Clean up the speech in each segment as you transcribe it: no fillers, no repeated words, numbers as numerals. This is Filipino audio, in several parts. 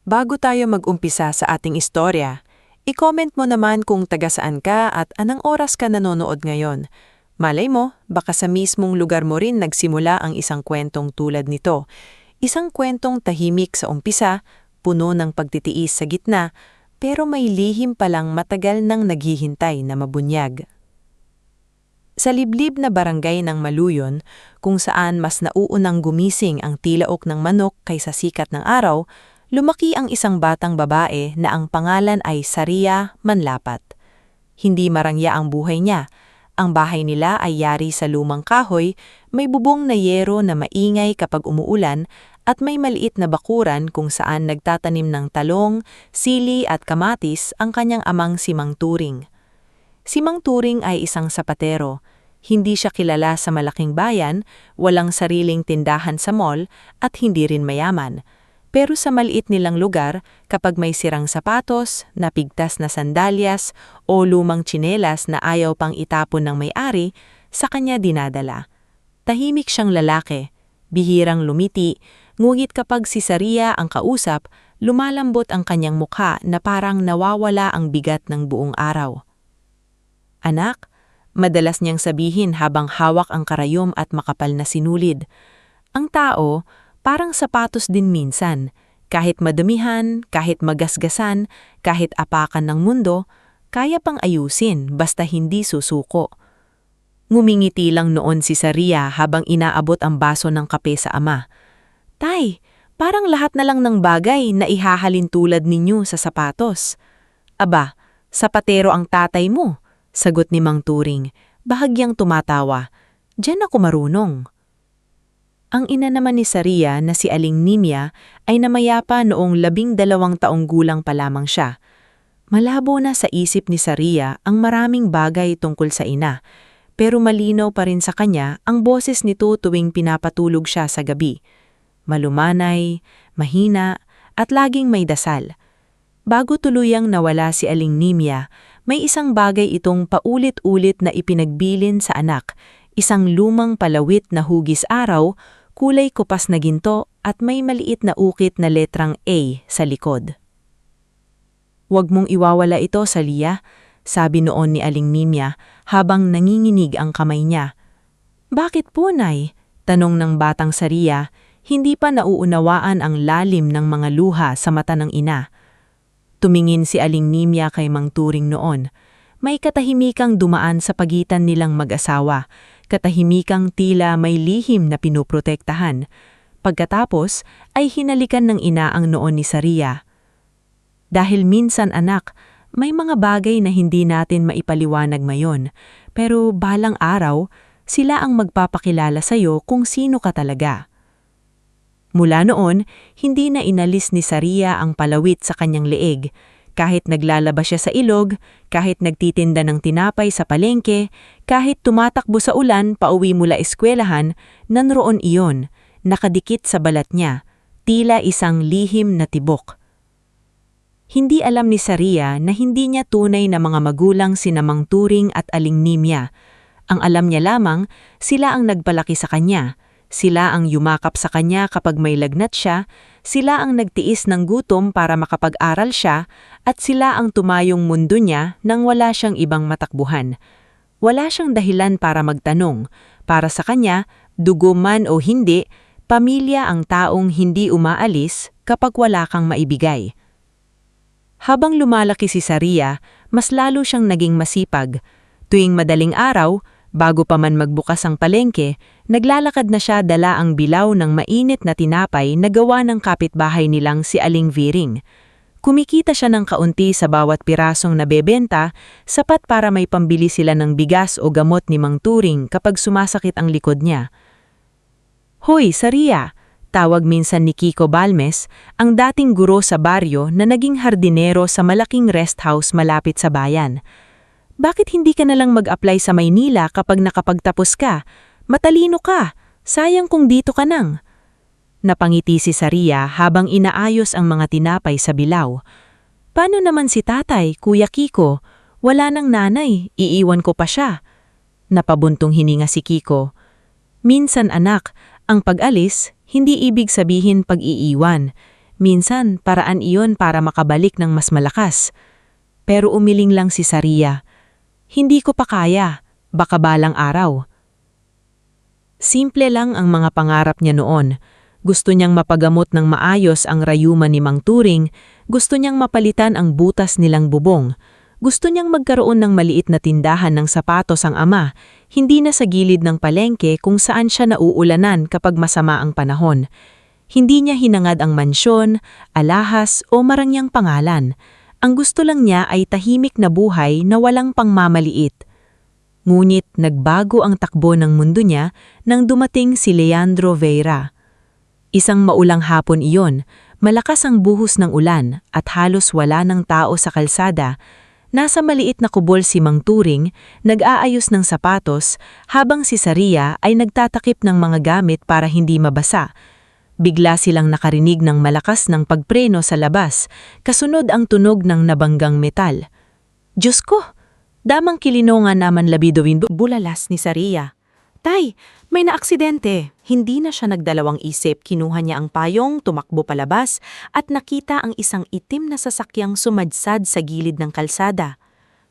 Bago tayo mag-umpisa sa ating istorya, i-comment mo naman kung taga saan ka at anong oras ka nanonood ngayon. Malay mo, baka sa mismong lugar mo rin nagsimula ang isang kwentong tulad nito. Isang kwentong tahimik sa umpisa, puno ng pagtitiis sa gitna, pero may lihim palang matagal nang naghihintay na mabunyag. Sa liblib na barangay ng Maluyon, kung saan mas nauunang gumising ang tilaok ng manok kaysa sikat ng araw, lumaki ang isang batang babae na ang pangalan ay Saria Manlapat. Hindi marangya ang buhay niya. Ang bahay nila ay yari sa lumang kahoy, may bubong na yero na maingay kapag umuulan at may maliit na bakuran kung saan nagtatanim ng talong, sili at kamatis ang kanyang amang si Mang Turing. Si Mang Turing ay isang sapatero. Hindi siya kilala sa malaking bayan, walang sariling tindahan sa mall at hindi rin mayaman. Pero sa maliit nilang lugar, kapag may sirang sapatos, napigtas na sandalyas o lumang tsinelas na ayaw pang itapon ng may-ari, sa kanya dinadala. Tahimik siyang lalaki, bihirang lumiti, ngunit kapag si Saria ang kausap, lumalambot ang kanyang mukha na parang nawawala ang bigat ng buong araw. Anak, madalas niyang sabihin habang hawak ang karayom at makapal na sinulid. Ang tao, parang sapatos din minsan. Kahit madamihan, kahit magasgasan, kahit apakan ng mundo, kaya pang ayusin basta hindi susuko. Ngumingiti lang noon si Saria habang inaabot ang baso ng kape sa ama. Tay, parang lahat na lang ng bagay na ihahalin tulad ninyo sa sapatos. Aba, sapatero ang tatay mo. Sagot ni Mang Turing, bahagyang tumatawa. Diyan ako marunong. Ang ina naman ni Saria na si Aling Nimya ay namayapa noong 12 taong gulang pa lamang siya. Malabo na sa isip ni Saria ang maraming bagay tungkol sa ina, pero malinaw pa rin sa kanya ang boses nito tuwing pinapatulog siya sa gabi. Malumanay, mahina, at laging may dasal. Bago tuluyang nawala si Aling Nimya, may isang bagay itong paulit-ulit na ipinagbilin sa anak, isang lumang palawit na hugis araw, kulay kupas na ginto at may maliit na ukit na letrang A sa likod. Huwag mong iwawala ito, Salia, sabi noon ni Aling Nimya habang nanginginig ang kamay niya. Bakit po, Nay? Tanong ng batang Saria, hindi pa nauunawaan ang lalim ng mga luha sa mata ng ina. Tumingin si Aling Nimya kay Mang Turing noon. May katahimikang dumaan sa pagitan nilang mag-asawa, katahimikang tila may lihim na pinoprotektahan. Pagkatapos ay hinalikan ng ina ang noon ni Saria. Dahil minsan anak, may mga bagay na hindi natin maipaliwanag ngayon, pero balang araw, sila ang magpapakilala sa'yo kung sino ka talaga. Mula noon, hindi na inalis ni Saria ang palawit sa kanyang leeg. Kahit naglalaba siya sa ilog, kahit nagtitinda ng tinapay sa palengke, kahit tumatakbo sa ulan pauwi mula eskwelahan, nanroon iyon, nakadikit sa balat niya, tila isang lihim na tibok. Hindi alam ni Saria na hindi niya tunay na mga magulang sina Mang Turing at Aling Nimya. Ang alam niya lamang, sila ang nagpalaki sa kanya. Sila ang yumakap sa kanya kapag may lagnat siya, sila ang nagtiis ng gutom para makapag-aral siya, at sila ang tumayong mundo niya nang wala siyang ibang matakbuhan. Wala siyang dahilan para magtanong. Para sa kanya, dugo man o hindi, pamilya ang taong hindi umaalis kapag wala kang maibigay. Habang lumalaki si Saria, mas lalo siyang naging masipag. Tuwing madaling araw, bago pa man magbukas ang palengke, naglalakad na siya dala ang bilaw ng mainit na tinapay na gawa ng kapitbahay nilang si Aling Viring. Kumikita siya ng kaunti sa bawat pirasong nabebenta, sapat para may pambili sila ng bigas o gamot ni Mang Turing kapag sumasakit ang likod niya. Hoy, Saria! Tawag minsan ni Kiko Balmes, ang dating guro sa baryo na naging hardinero sa malaking rest house malapit sa bayan. Bakit hindi ka na lang mag-apply sa Maynila kapag nakapagtapos ka? Matalino ka. Sayang kung dito ka nang. Napangiti si Saria habang inaayos ang mga tinapay sa bilaw. Paano naman si tatay, Kuya Kiko? Wala nang nanay, iiwan ko pa siya. Napabuntong hininga si Kiko. Minsan anak, ang pag-alis, hindi ibig sabihin pag-iiwan. Minsan, paraan iyon para makabalik ng mas malakas. Pero umiling lang si Saria. Hindi ko pa kaya, baka balang araw. Simple lang ang mga pangarap niya noon. Gusto niyang mapagamot ng maayos ang rayuman ni Mang Turing, gusto niyang mapalitan ang butas nilang bubong, gusto niyang magkaroon ng maliit na tindahan ng sapatos ang ama, hindi na sa gilid ng palengke kung saan siya nauulanan kapag masama ang panahon. Hindi niya hinangad ang mansyon, alahas o marangyang pangalan. Ang gusto lang niya ay tahimik na buhay na walang pangmamaliit. Ngunit nagbago ang takbo ng mundo niya nang dumating si Leandro Veira. Isang maulang hapon iyon, malakas ang buhos ng ulan at halos wala ng tao sa kalsada. Nasa maliit na kubol si Mang Turing, nag-aayos ng sapatos habang si Saria ay nagtatakip ng mga gamit para hindi mabasa. Bigla silang nakarinig ng malakas ng pagpreno sa labas, kasunod ang tunog ng nabanggang metal. Diyos ko! Damang kilinongan naman labidoin bulalas ni Saria. Tay, may naaksidente. Hindi na siya nagdalawang isip, kinuha niya ang payong, tumakbo palabas, at nakita ang isang itim na sasakyang sumadsad sa gilid ng kalsada.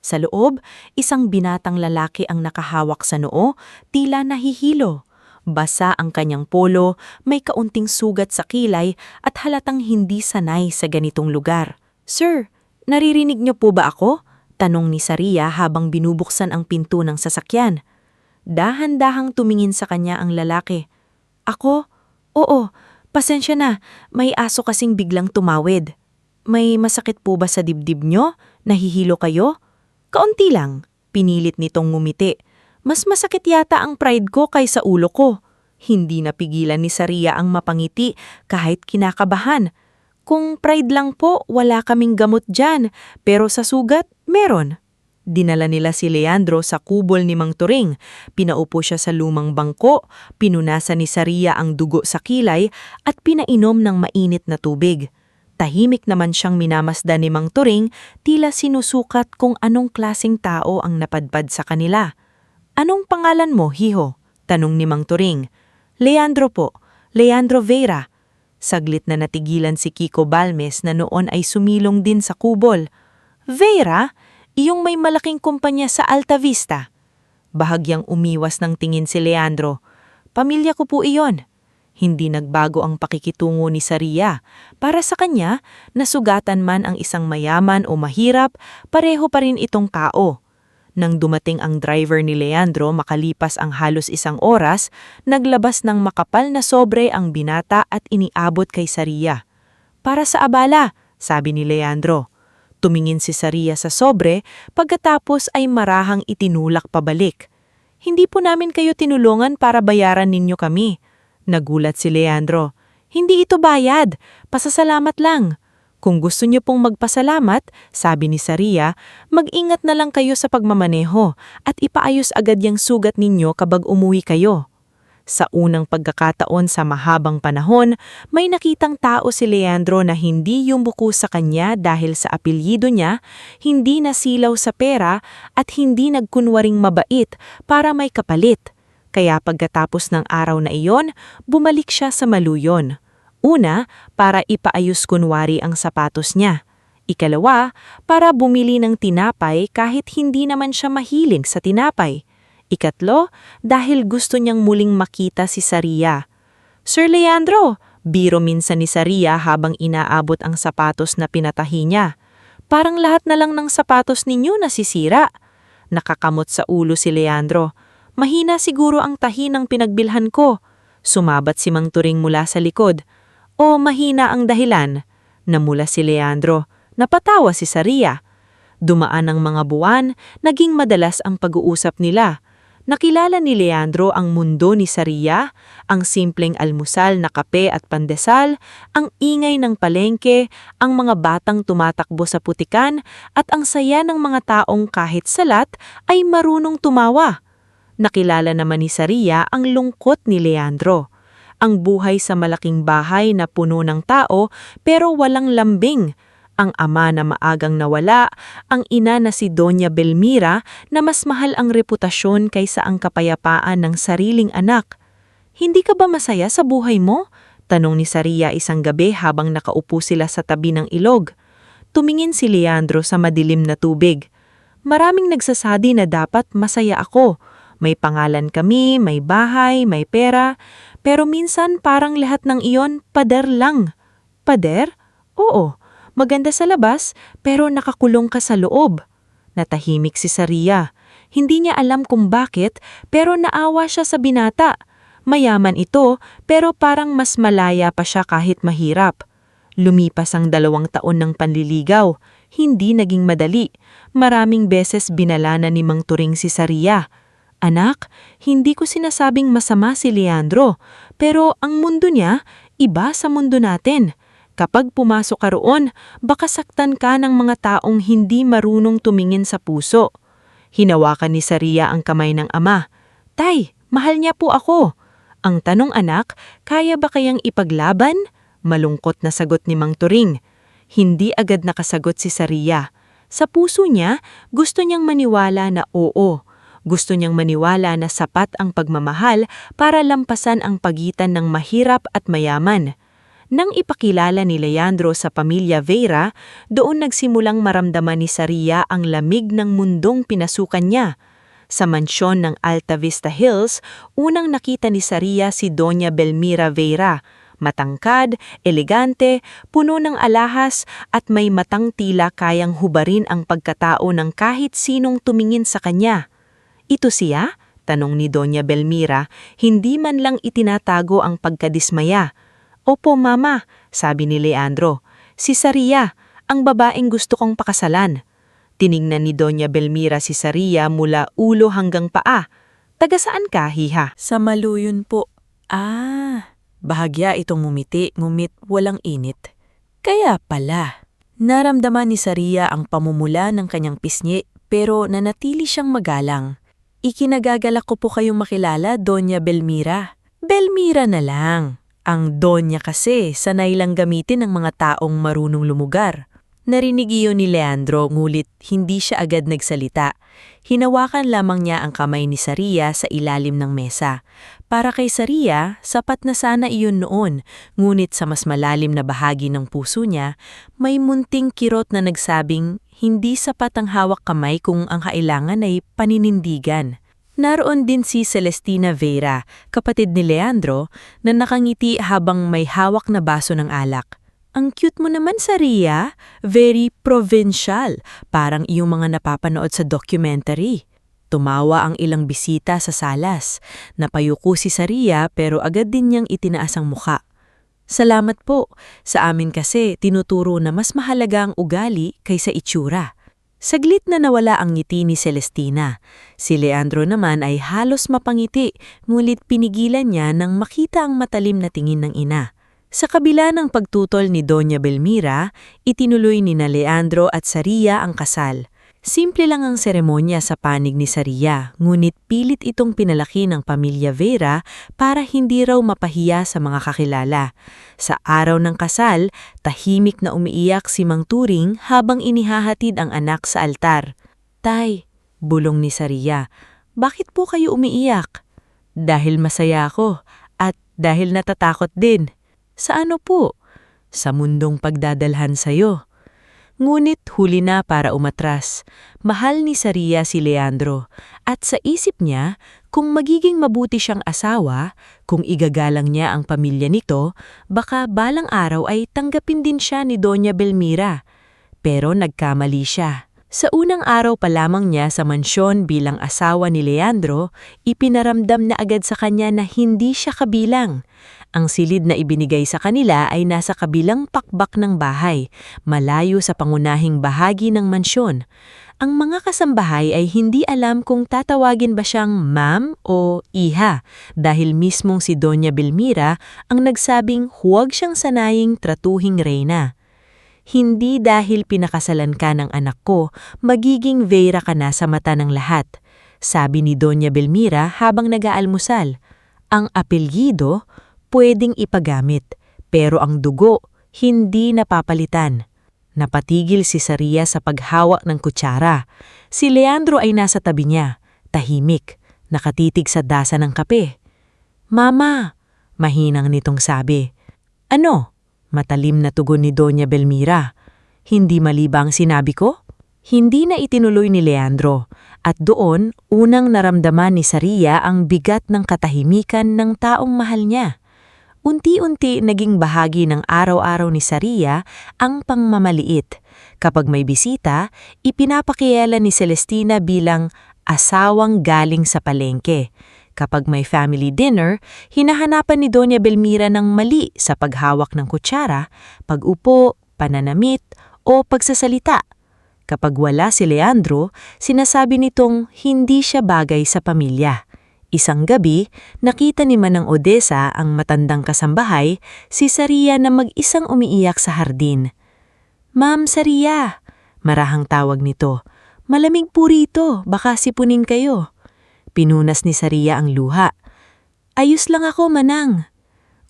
Sa loob, isang binatang lalaki ang nakahawak sa noo, tila nahihilo. Basa ang kanyang polo, may kaunting sugat sa kilay at halatang hindi sanay sa ganitong lugar. Sir, naririnig niyo po ba ako? Tanong ni Saria habang binubuksan ang pinto ng sasakyan. Dahan-dahang tumingin sa kanya ang lalaki. Ako? Oo, pasensya na, may aso kasing biglang tumawid. May masakit po ba sa dibdib nyo? Nahihilo kayo? Kaunti lang, pinilit nitong ngumiti. Mas masakit yata ang pride ko kaysa ulo ko. Hindi napigilan ni Saria ang mapangiti kahit kinakabahan. Kung pride lang po, wala kaming gamot dyan, pero sa sugat, meron. Dinala nila si Leandro sa kubol ni Mang Turing. Pinaupo siya sa lumang bangko, pinunasan ni Saria ang dugo sa kilay at pinainom ng mainit na tubig. Tahimik naman siyang minamasdan ni Mang Turing, tila sinusukat kung anong klaseng tao ang napadpad sa kanila. Anong pangalan mo, hiho? Tanong ni Mang Turing. Leandro po, Leandro Veira. Saglit na natigilan si Kiko Balmes na noon ay sumilong din sa kubol. Veira? Iyong may malaking kumpanya sa Alta Vista. Bahagyang umiwas ng tingin si Leandro. Pamilya ko po iyon. Hindi nagbago ang pakikitungo ni Saria. Para sa kanya, nasugatan man ang isang mayaman o mahirap, pareho pa rin itong tao. Nang dumating ang driver ni Leandro makalipas ang halos isang oras, naglabas ng makapal na sobre ang binata at iniabot kay Saria. Para sa abala, sabi ni Leandro. Tumingin si Saria sa sobre, pagkatapos ay marahang itinulak pabalik. Hindi po namin kayo tinulungan para bayaran ninyo kami. Nagulat si Leandro. Hindi ito bayad, pasasalamat lang. Kung gusto niyo pong magpasalamat, sabi ni Saria, mag-ingat na lang kayo sa pagmamaneho at ipaayos agad yung sugat ninyo kapag umuwi kayo. Sa unang pagkakataon sa mahabang panahon, may nakitang tao si Leandro na hindi yumuko sa kanya dahil sa apelyido niya, hindi nasilaw sa pera at hindi nagkunwaring mabait para may kapalit. Kaya pagkatapos ng araw na iyon, bumalik siya sa Maluyon. Una, para ipaayos kunwari ang sapatos niya. Ikalawa, para bumili ng tinapay kahit hindi naman siya mahilig sa tinapay. Ikatlo, dahil gusto niyang muling makita si Saria. Sir Leandro, biro minsan ni Saria habang inaabot ang sapatos na pinatahi niya. Parang lahat na lang ng sapatos ninyo nasisira. Nakakamot sa ulo si Leandro. Mahina siguro ang tahi ng pinagbilhan ko. Sumabat si Mang Turing mula sa likod. O mahina ang dahilan? Namula si Leandro. Napatawa si Saria. Dumaan ang mga buwan, naging madalas ang pag-uusap nila. Nakilala ni Leandro ang mundo ni Saria, ang simpleng almusal na kape at pandesal, ang ingay ng palengke, ang mga batang tumatakbo sa putikan, at ang saya ng mga taong kahit salat ay marunong tumawa. Nakilala naman ni Saria ang lungkot ni Leandro. Ang buhay sa malaking bahay na puno ng tao pero walang lambing. Ang ama na maagang nawala, ang ina na si Doña Belmira na mas mahal ang reputasyon kaysa ang kapayapaan ng sariling anak. Hindi ka ba masaya sa buhay mo? Tanong ni Saria isang gabi habang nakaupo sila sa tabi ng ilog. Tumingin si Leandro sa madilim na tubig. Maraming nagsasabi na dapat masaya ako. May pangalan kami, may bahay, may pera. Pero minsan parang lahat ng iyon pader lang. Pader? Oo, maganda sa labas pero nakakulong ka sa loob. Natahimik si Saria. Hindi niya alam kung bakit pero naawa siya sa binata. Mayaman ito pero parang mas malaya pa siya kahit mahirap. Lumipas ang 2 taon ng panliligaw. Hindi naging madali. Maraming beses binalana ni Mang Turing si Saria. Anak, hindi ko sinasabing masama si Leandro, pero ang mundo niya, iba sa mundo natin. Kapag pumasok ka roon, baka saktan ka ng mga taong hindi marunong tumingin sa puso. Hinawakan ni Saria ang kamay ng ama. Tay, mahal niya po ako. Ang tanong anak, kaya ba kayang ipaglaban? Malungkot na sagot ni Mang Turing. Hindi agad nakasagot si Saria. Sa puso niya, gusto niyang maniwala na oo. Gusto niyang maniwala na sapat ang pagmamahal para lampasan ang pagitan ng mahirap at mayaman. Nang ipakilala ni Leandro sa pamilya Vera, doon nagsimulang maramdaman ni Saria ang lamig ng mundong pinasukan niya. Sa mansyon ng Alta Vista Hills, unang nakita ni Saria si Doña Belmira Vera. Matangkad, elegante, puno ng alahas at may matang tila kayang hubarin ang pagkatao ng kahit sinong tumingin sa kanya. Ito siya? Tanong ni Doña Belmira, hindi man lang itinatago ang pagkadismaya. Opo, Mama, sabi ni Leandro. Si Saria, ang babaeng gusto kong pakasalan. Tiningnan ni Doña Belmira si Saria mula ulo hanggang paa. Taga saan ka, hiha? Sa Maluyon po. Bahagya itong ngumit walang init. Kaya pala. Naramdaman ni Saria ang pamumula ng kanyang pisngi pero nanatili siyang magalang. Ikinagagalak ko po kayong makilala, Doña Belmira. Belmira na lang. Ang Doña kasi sanay lang gamitin ng mga taong marunong lumugar. Narinig iyon ni Leandro ngulit hindi siya agad nagsalita. Hinawakan lamang niya ang kamay ni Saria sa ilalim ng mesa. Para kay Saria, sapat na sana iyon noon, ngunit sa mas malalim na bahagi ng puso niya, may munting kirot na nagsabing hindi sapat ang hawak kamay kung ang kailangan ay paninindigan. Naroon din si Celestina Vera, kapatid ni Leandro, na nakangiti habang may hawak na baso ng alak. Ang cute mo naman, Saria. Very provincial, parang iyong mga napapanood sa documentary. Tumawa ang ilang bisita sa salas. Napayuko si Saria pero agad din niyang itinaas ang muka. Salamat po. Sa amin kasi tinuturo na mas mahalaga ang ugali kaysa itsura. Saglit na nawala ang ngiti ni Celestina. Si Leandro naman ay halos mapangiti, ngulit pinigilan niya nang makita ang matalim na tingin ng ina. Sa kabila ng pagtutol ni Doña Belmira, itinuloy ni Leandro at Saria ang kasal. Simple lang ang seremonya sa panig ni Saria, ngunit pilit itong pinalaki ng pamilya Vera para hindi raw mapahiya sa mga kakilala. Sa araw ng kasal, tahimik na umiiyak si Mang Turing habang inihahatid ang anak sa altar. Tay, bulong ni Saria, bakit po kayo umiiyak? Dahil masaya ako at dahil natatakot din. Sa ano po? Sa mundong pagdadalhan sa'yo. Ngunit huli na para umatras. Mahal ni Saria si Leandro at sa isip niya, kung magiging mabuti siyang asawa, kung igagalang niya ang pamilya nito, baka balang araw ay tanggapin din siya ni Doña Belmira. Pero nagkamali siya. Sa unang araw pa lamang niya sa mansyon bilang asawa ni Leandro, ipinaramdam na agad sa kanya na hindi siya kabilang. Ang silid na ibinigay sa kanila ay nasa kabilang pakbak ng bahay, malayo sa pangunahing bahagi ng mansyon. Ang mga kasambahay ay hindi alam kung tatawagin ba siyang ma'am o iha dahil mismong si Doña Belmira ang nagsabing huwag siyang sanaying tratuhing reyna. Hindi dahil pinakasalan ka ng anak ko, magiging Vera ka na sa mata ng lahat, sabi ni Doña Belmira habang nag-aalmusal. Ang apelyido pwedeng ipagamit, pero ang dugo hindi napapalitan. Napatigil si Saria sa paghawak ng kutsara. Si Leandro ay nasa tabi niya, tahimik, nakatitig sa dasa ng kape. Mama, mahinang nitong sabi. Ano? Matalim na tugon ni Doña Belmira. Hindi mali ba ang sinabi ko? Hindi na itinuloy ni Leandro, at doon unang naramdaman ni Saria ang bigat ng katahimikan ng taong mahal niya. Unti-unti naging bahagi ng araw-araw ni Saria ang pangmamaliit. Kapag may bisita, ipinapakilala ni Celestina bilang asawang galing sa palengke. Kapag may family dinner, hinahanapan ni Doña Belmira ng mali sa paghawak ng kutsara, pag-upo, pananamit, o pagsasalita. Kapag wala si Leandro, sinasabi nitong hindi siya bagay sa pamilya. Isang gabi, nakita ni Manang Odessa ang matandang kasambahay, si Saria na mag-isang umiiyak sa hardin. "Ma'am Saria," marahang tawag nito, "malamig po rito, baka sipunin kayo." Pinunas ni Saria ang luha. "Ayos lang ako, Manang."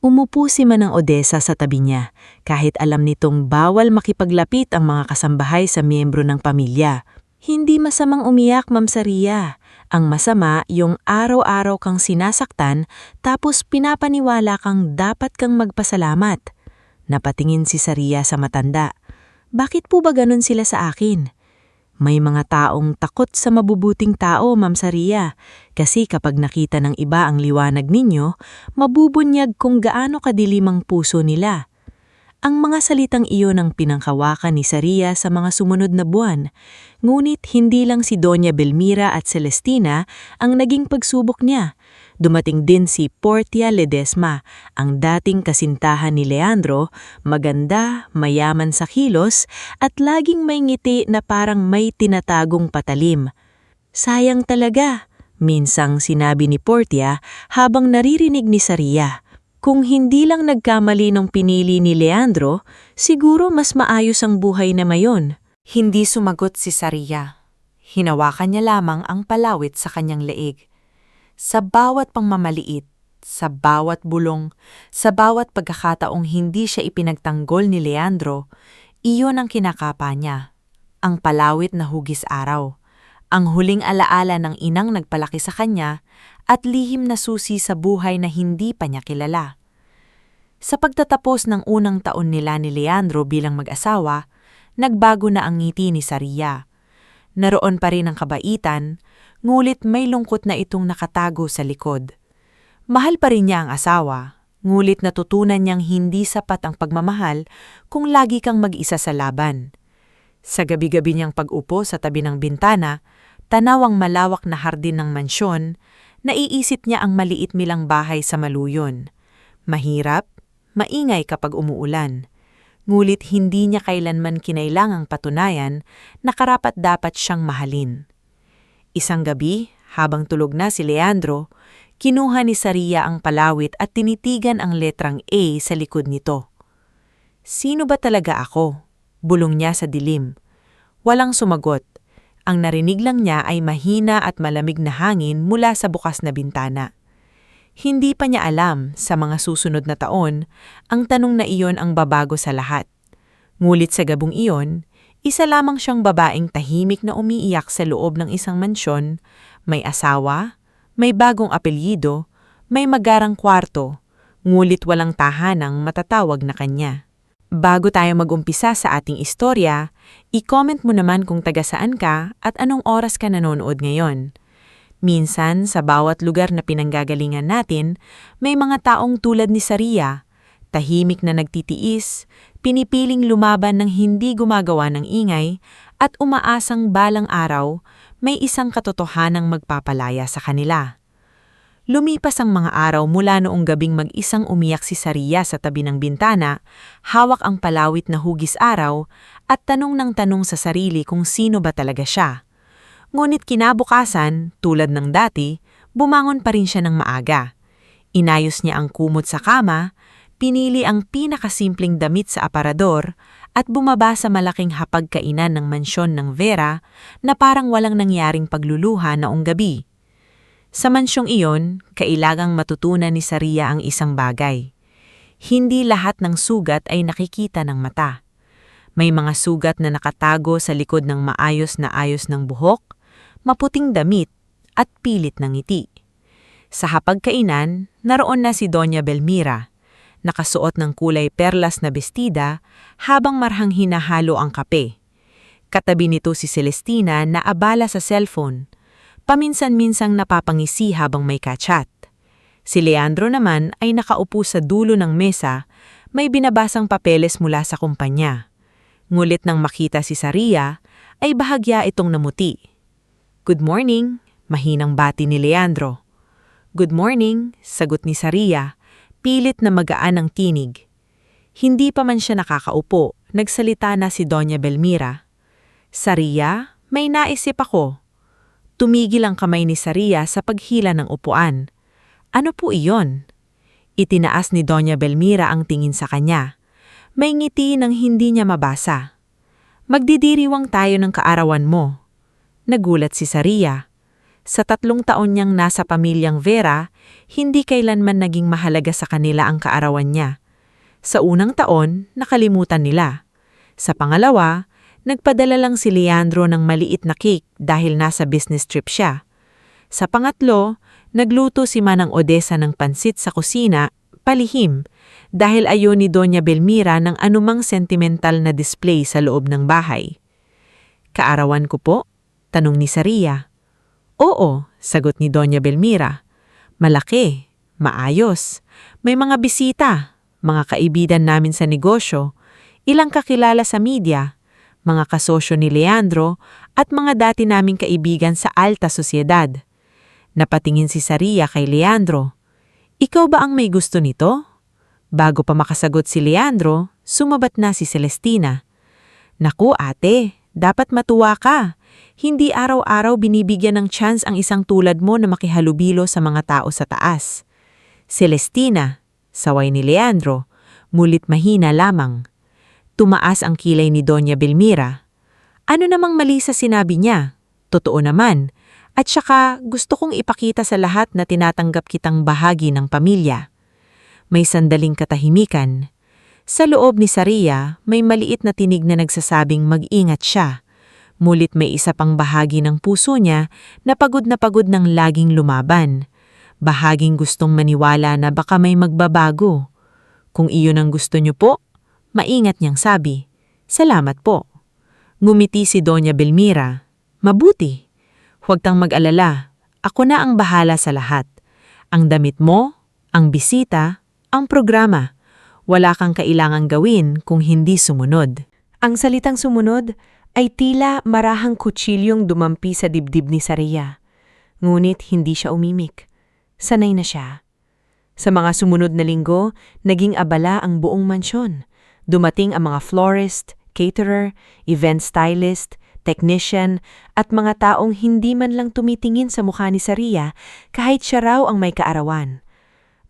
Umupo si Manang Odessa sa tabi niya, kahit alam nitong bawal makipaglapit ang mga kasambahay sa miyembro ng pamilya. "Hindi masamang umiyak, Ma'am Saria. Ang masama, yung araw-araw kang sinasaktan tapos pinapaniwala kang dapat kang magpasalamat." Napatingin si Saria sa matanda. "Bakit po ba ganun sila sa akin?" "May mga taong takot sa mabubuting tao, Ma'am Saria. Kasi kapag nakita ng iba ang liwanag ninyo, mabubunyag kung gaano kadilim ang puso nila." Ang mga salitang iyon ang pinanghawakan ni Saria sa mga sumunod na buwan. Ngunit hindi lang si Doña Belmira at Celestina ang naging pagsubok niya. Dumating din si Portia Ledesma, ang dating kasintahan ni Leandro, maganda, mayaman sa kilos, at laging may ngiti na parang may tinatagong patalim. "Sayang talaga," minsang sinabi ni Portia habang naririnig ni Saria. "Kung hindi lang nagkamali ng pinili ni Leandro, siguro mas maayos ang buhay na mayon." Hindi sumagot si Saria. Hinawakan niya lamang ang palawit sa kanyang leeg. Sa bawat pangmamaliit, sa bawat bulong, sa bawat pagkakataong hindi siya ipinagtanggol ni Leandro, iyon ang kinakapa niya. Ang palawit na hugis araw. Ang huling alaala ng inang nagpalaki sa kanya at lihim na susi sa buhay na hindi pa niya kilala. Sa pagtatapos ng unang taon nila ni Leandro bilang mag-asawa, nagbago na ang ngiti ni Saria. Naroon pa rin ang kabaitan, ngulit may lungkot na itong nakatago sa likod. Mahal pa rin niya ang asawa, ngulit natutunan niyang hindi sapat ang pagmamahal kung lagi kang mag-isa sa laban. Sa gabi-gabi niyang pag-upo sa tabi ng bintana, tanaw ang malawak na hardin ng mansyon, naiisip niya ang maliit milang bahay sa Maluyon. Mahirap, maingay kapag umuulan. Ngulit hindi niya kailanman kinailangang patunayan na karapat-dapat siyang mahalin. Isang gabi, habang tulog na si Leandro, kinuha ni Saria ang palawit at tinitigan ang letrang A sa likod nito. "Sino ba talaga ako?" bulong niya sa dilim. Walang sumagot. Ang narinig lang niya ay mahina at malamig na hangin mula sa bukas na bintana. Hindi pa niya alam, sa mga susunod na taon, ang tanong na iyon ang babago sa lahat. Ngulit sa gabong iyon, isa lamang siyang babaeng tahimik na umiiyak sa loob ng isang mansyon, may asawa, may bagong apelyido, may magarang kwarto, ngulit walang tahanang matatawag na kanya. Bago tayo mag-umpisa sa ating istorya, i-comment mo naman kung taga saan ka at anong oras ka nanonood ngayon. Minsan, sa bawat lugar na pinanggagalingan natin, may mga taong tulad ni Saria, tahimik na nagtitiis, pinipiling lumaban ng hindi gumagawa ng ingay, at umaasang balang araw, may isang katotohanang magpapalaya sa kanila. Lumipas ang mga araw mula noong gabing mag-isang umiyak si Saria sa tabi ng bintana, hawak ang palawit na hugis araw, at tanong ng tanong sa sarili kung sino ba talaga siya. Ngunit kinabukasan, tulad ng dati, bumangon pa rin siya ng maaga. Inayos niya ang kumot sa kama, pinili ang pinakasimpleng damit sa aparador, at bumaba sa malaking hapagkainan ng mansyon ng Vera na parang walang nangyaring pagluluha noong gabi. Sa mansyong iyon, kailangang matutunan ni Saria ang isang bagay. Hindi lahat ng sugat ay nakikita ng mata. May mga sugat na nakatago sa likod ng maayos na ayos ng buhok, maputing damit, at pilit ng ngiti. Sa hapagkainan, naroon na si Doña Belmira. nakasuot ng kulay perlas na bestida habang marhang hinahalo ang kape. Katabi nito si Celestina na abala sa cellphone. Paminsan-minsang napapangisi habang may kachat. Si Leandro naman ay nakaupo sa dulo ng mesa, may binabasang papeles mula sa kumpanya. Ngulit nang makita si Saria, ay bahagya itong namuti. "Good morning," mahinang bati ni Leandro. "Good morning," sagot ni Saria, pilit na magaan ang tinig. Hindi pa man siya nakakaupo, nagsalita na si Doña Belmira. "Saria, may naisip ako." Tumigil ang kamay ni Saria sa paghila ng upuan. "Ano po iyon?" Itinaas ni Doña Belmira ang tingin sa kanya. May ngiti nang hindi niya mabasa. "Magdidiriwang tayo ng kaarawan mo." Nagulat si Saria. Sa 3 taon niyang nasa pamilyang Vera, hindi kailanman naging mahalaga sa kanila ang kaarawan niya. Sa unang taon, nakalimutan nila. Sa pangalawa, nagpadala lang si Leandro ng maliit na cake dahil nasa business trip siya. Sa pangatlo, nagluto si Manang Odessa ng pansit sa kusina, palihim, dahil ayaw ni Doña Belmira ng anumang sentimental na display sa loob ng bahay. "Kaarawan ko po?" tanong ni Saria. "Oo," sagot ni Doña Belmira. "Malaki, maayos, may mga bisita, mga kaibigan namin sa negosyo, ilang kakilala sa media, mga kasosyo ni Leandro at mga dati naming kaibigan sa alta sosyedad." Napatingin si Saria kay Leandro. "Ikaw ba ang may gusto nito?" Bago pa makasagot si Leandro, sumabat na si Celestina. "Naku ate, dapat matuwa ka. Hindi araw-araw binibigyan ng chance ang isang tulad mo na makihalubilo sa mga tao sa taas." "Celestina," saway ni Leandro, mulit mahina lamang. Tumaas ang kilay ni Doña Belmira. "Ano namang mali sa sinabi niya? Totoo naman. At saka gusto kong ipakita sa lahat na tinatanggap kitang bahagi ng pamilya." May sandaling katahimikan. Sa loob ni Saria, may maliit na tinig na nagsasabing mag-ingat siya. Mulit may isa pang bahagi ng puso niya na pagod ng laging lumaban. Bahaging gustong maniwala na baka may magbabago. "Kung iyon ang gusto niyo po," maingat niyang sabi. "Salamat po." Ngumiti si Doña Belmira. "Mabuti. Huwag kang mag-alala. Ako na ang bahala sa lahat. Ang damit mo, ang bisita, ang programa. Wala kang kailangang gawin kung hindi sumunod." Ang salitang sumunod ay tila marahang kutsilyong dumampi sa dibdib ni Saria. Ngunit hindi siya umimik. Sanay na siya. Sa mga sumunod na linggo, naging abala ang buong mansyon. Dumating ang mga florist, caterer, event stylist, technician, at mga taong hindi man lang tumitingin sa mukha ni Saria kahit siya raw ang may kaarawan.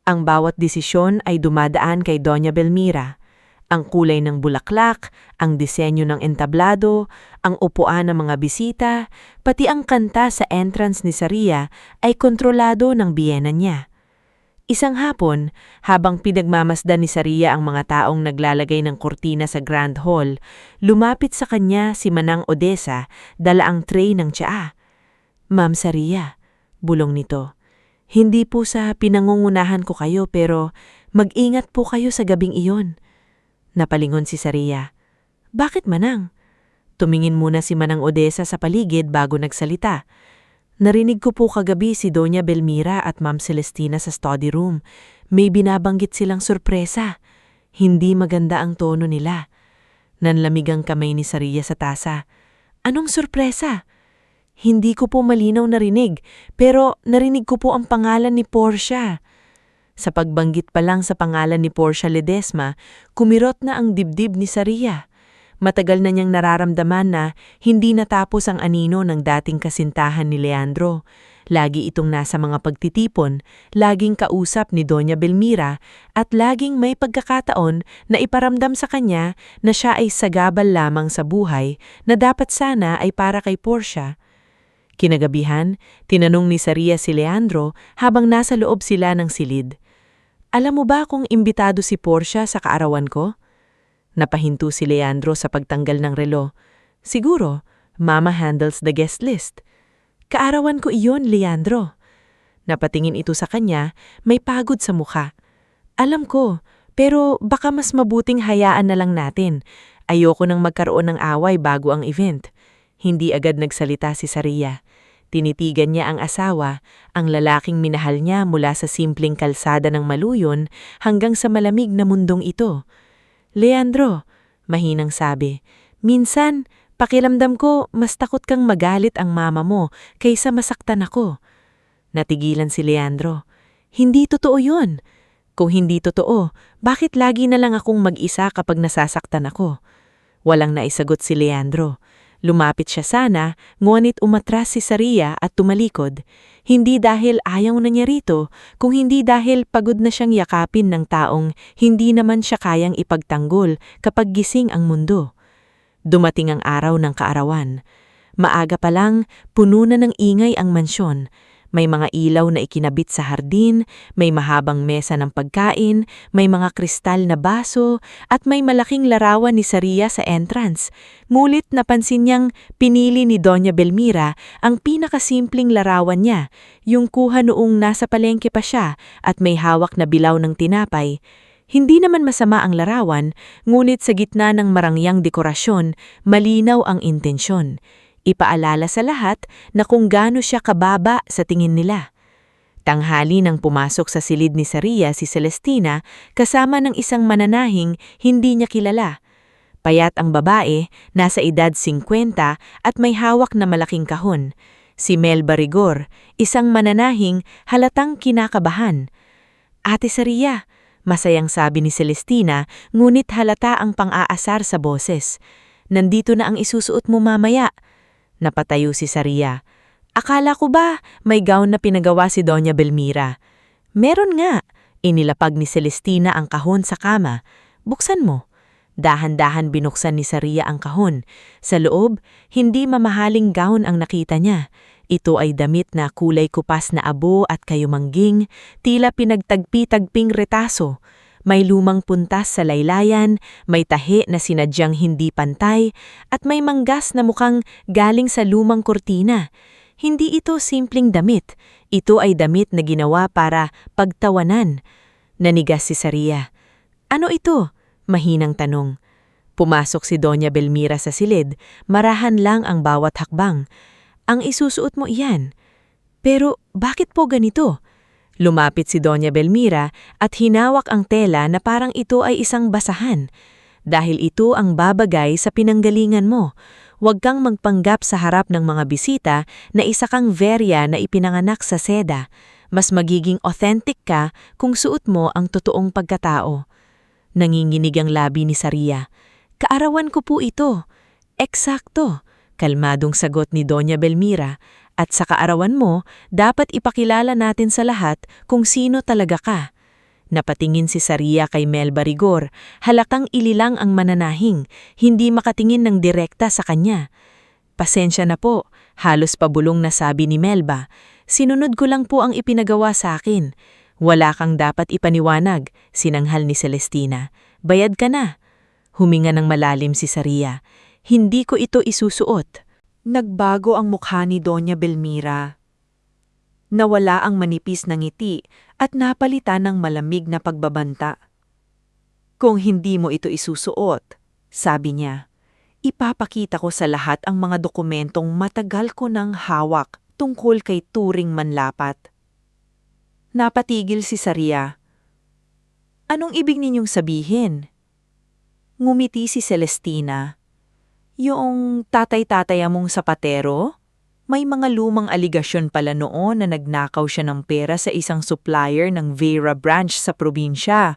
Ang bawat desisyon ay dumadaan kay Doña Belmira. Ang kulay ng bulaklak, ang disenyo ng entablado, ang upuan ng mga bisita, pati ang kanta sa entrance ni Saria ay kontrolado ng biyena niya. Isang hapon, habang pinagmamasdan ni Saria ang mga taong naglalagay ng kurtina sa Grand Hall, lumapit sa kanya si Manang Odessa, dala ang tray ng tsaa. "Ma'am Saria," bulong nito, "hindi po sa pinangungunahan ko kayo pero mag-ingat po kayo sa gabing iyon." Napalingon si Saria. "Bakit Manang?" Tumingin muna si Manang Odessa sa paligid bago nagsalita. "Narinig ko po kagabi si Doña Belmira at Ma'am Celestina sa study room. May binabanggit silang sorpresa. Hindi maganda ang tono nila." Nanlamig ang kamay ni Saria sa tasa. "Anong sorpresa?" "Hindi ko po malinaw narinig, pero narinig ko po ang pangalan ni Portia." Sa pagbanggit pa lang sa pangalan ni Portia Ledesma, kumirot na ang dibdib ni Saria. Matagal na niyang nararamdaman na hindi natapos ang anino ng dating kasintahan ni Leandro. Lagi itong nasa mga pagtitipon, laging kausap ni Doña Belmira, at laging may pagkakataon na iparamdam sa kanya na siya ay sagabal lamang sa buhay na dapat sana ay para kay Portia. Kinagabihan, tinanong ni Saria si Leandro habang nasa loob sila ng silid. "Alam mo ba kung imbitado si Portia sa kaarawan ko?" Napahinto si Leandro sa pagtanggal ng relo. "Siguro, Mama handles the guest list." "Kaarawan ko iyon, Leandro." Napatingin ito sa kanya, may pagod sa mukha. "Alam ko, Pero baka mas mabuting hayaan na lang natin. Ayoko nang magkaroon ng away bago ang event. Hindi agad nagsalita si Saria. Tinitigan niya ang asawa, ang lalaking minahal niya mula sa simpleng kalsada ng Maluyon hanggang sa malamig na mundong ito. Leandro, mahinang sabi, minsan, pakiramdam ko mas takot kang magalit ang mama mo kaysa masaktan ako. Natigilan si Leandro. Hindi totoo yun. Kung hindi totoo, bakit lagi na lang akong mag-isa kapag nasasaktan ako? Walang naisagot si Leandro. Lumapit siya sana, ngunit umatras si Saria at tumalikod. Hindi dahil ayaw na niya rito, kung hindi dahil pagod na siyang yakapin ng taong hindi naman siya kayang ipagtanggol kapag gising ang mundo. Dumating ang araw ng kaarawan. Maaga pa lang, puno na ng ingay ang mansyon. May mga ilaw na ikinabit sa hardin, may mahabang mesa ng pagkain, may mga kristal na baso, at may malaking larawan ni Saria sa entrance. Ngunit napansin niyang pinili ni Doña Belmira ang pinakasimpleng larawan niya, yung kuha noong nasa palengke pa siya at may hawak na bilaw ng tinapay. Hindi naman masama ang larawan, ngunit sa gitna ng marangyang dekorasyon, malinaw ang intensyon. Ipaalala sa lahat na kung gaano siya kababa sa tingin nila. Tanghali nang pumasok sa silid ni Saria si Celestina kasama ng isang mananahing hindi niya kilala. Payat ang babae, nasa edad 50 at may hawak na malaking kahon. Si Melba Rigor, isang mananahing halatang kinakabahan. Ate Saria, masayang sabi ni Celestina, ngunit halata ang pang-aasar sa boses. Nandito na ang isusuot mo mamaya. Napatayo si Saria. Akala ko ba may gown na pinagawa si Doña Belmira? Meron nga. Inilapag ni Celestina ang kahon sa kama. Buksan mo. Dahan-dahan binuksan ni Saria ang kahon. Sa loob, hindi mamahaling gown ang nakita niya. Ito ay damit na kulay kupas na abo at kayumangging, tila pinagtagpi-tagping retaso. May lumang puntas sa laylayan, may tahi na sinadyang hindi pantay, at may manggas na mukhang galing sa lumang kurtina. Hindi ito simpleng damit. Ito ay damit na ginawa para pagtawanan. Nanigas si Saria. Ano ito? Mahinang tanong. Pumasok si Doña Belmira sa silid, marahan lang ang bawat hakbang. Ang isusuot mo iyan. Pero bakit po ganito? Lumapit si Doña Belmira at hinawak ang tela na parang ito ay isang basahan. Dahil ito ang babagay sa pinanggalingan mo. Huwag kang magpanggap sa harap ng mga bisita na isa kang verya na ipinanganak sa seda. Mas magiging authentic ka kung suot mo ang totoong pagkatao. Nanginginig ang labi ni Saria. Kaarawan ko po ito. Eksakto, kalmadong sagot ni Doña Belmira. At sa kaarawan mo, dapat ipakilala natin sa lahat kung sino talaga ka. Napatingin si Saria kay Melba Rigor, halakang ililang ang mananahing, hindi makatingin ng direkta sa kanya. Pasensya na po, halos pabulong na sabi ni Melba. Sinunod ko lang po ang ipinagawa sa akin. Wala kang dapat ipaniwanag, sinanghal ni Celestina. Bayad ka na. Huminga ng malalim si Saria. Hindi ko ito isusuot. Nagbago ang mukha ni Doña Belmira. Nawala ang manipis na ngiti at napalitan ng malamig na pagbabanta. Kung hindi mo ito isusuot, sabi niya, ipapakita ko sa lahat ang mga dokumentong matagal ko nang hawak tungkol kay Turing Manlapat. Napatigil si Saria. Anong ibig ninyong sabihin? Ngumiti si Celestina. Yung tatay-tataya mong sapatero? May mga lumang aligasyon pala noon na nagnakaw siya ng pera sa isang supplier ng Vera branch sa probinsya.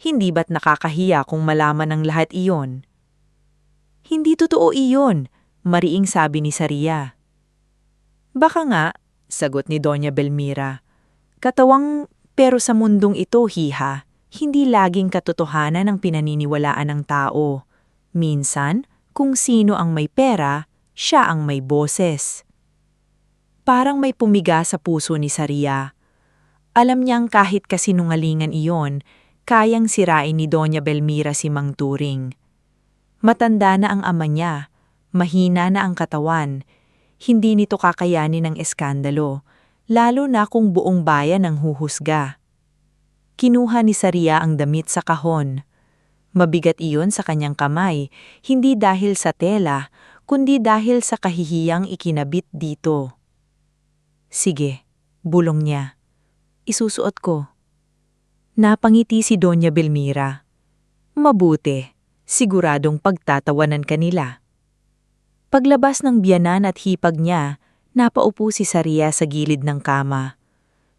Hindi ba't nakakahiya kung malaman ng lahat iyon? Hindi totoo iyon, mariing sabi ni Saria. Baka nga, sagot ni Doña Belmira. Katawang pero sa mundong ito, hiha, hindi laging katotohanan ang pinaniniwalaan ng tao. Minsan, kung sino ang may pera, siya ang may boses. Parang may pumiga sa puso ni Saria. Alam niyang kahit kasinungalingan iyon, kayang sirain ni Doña Belmira si Mang Turing. Matanda na ang ama niya, mahina na ang katawan, hindi nito kakayanin ng eskandalo, lalo na kung buong bayan ang huhusga. Kinuha ni Saria ang damit sa kahon. Mabigat iyon sa kanyang kamay, hindi dahil sa tela, kundi dahil sa kahihiyang ikinabit dito. Sige, bulong niya. Isusuot ko. Napangiti si Doña Belmira. Mabuti, siguradong pagtatawanan kanila. Paglabas ng biyanan at hipag niya, napaupo si Saria sa gilid ng kama.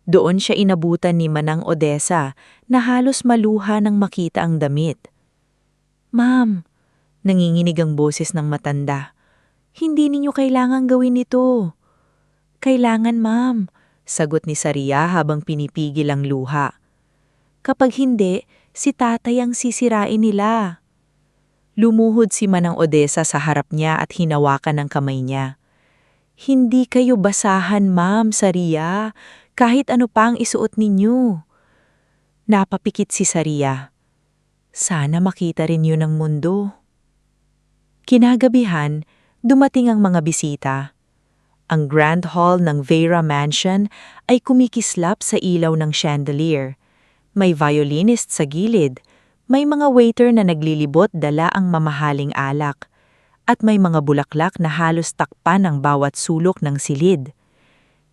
Doon siya inabutan ni Manang Odessa na halos maluha nang makita ang damit. Ma'am, nanginginig ang boses ng matanda. Hindi ninyo kailangang gawin ito. Kailangan, ma'am, sagot ni Saria habang pinipigil ang luha. Kapag hindi, si tatay ang sisirain nila. Lumuhod si Manang Odessa sa harap niya at hinawakan ang kamay niya. Hindi kayo basahan, ma'am, Saria, kahit ano pa ang isuot ninyo. Napapikit si Saria. Sana makita rin yun ng mundo. Kinagabihan, dumating ang mga bisita. Ang Grand Hall ng Vera Mansion ay kumikislap sa ilaw ng chandelier. May violinist sa gilid, may mga waiter na naglilibot dala ang mamahaling alak, at may mga bulaklak na halos takpan ang bawat sulok ng silid.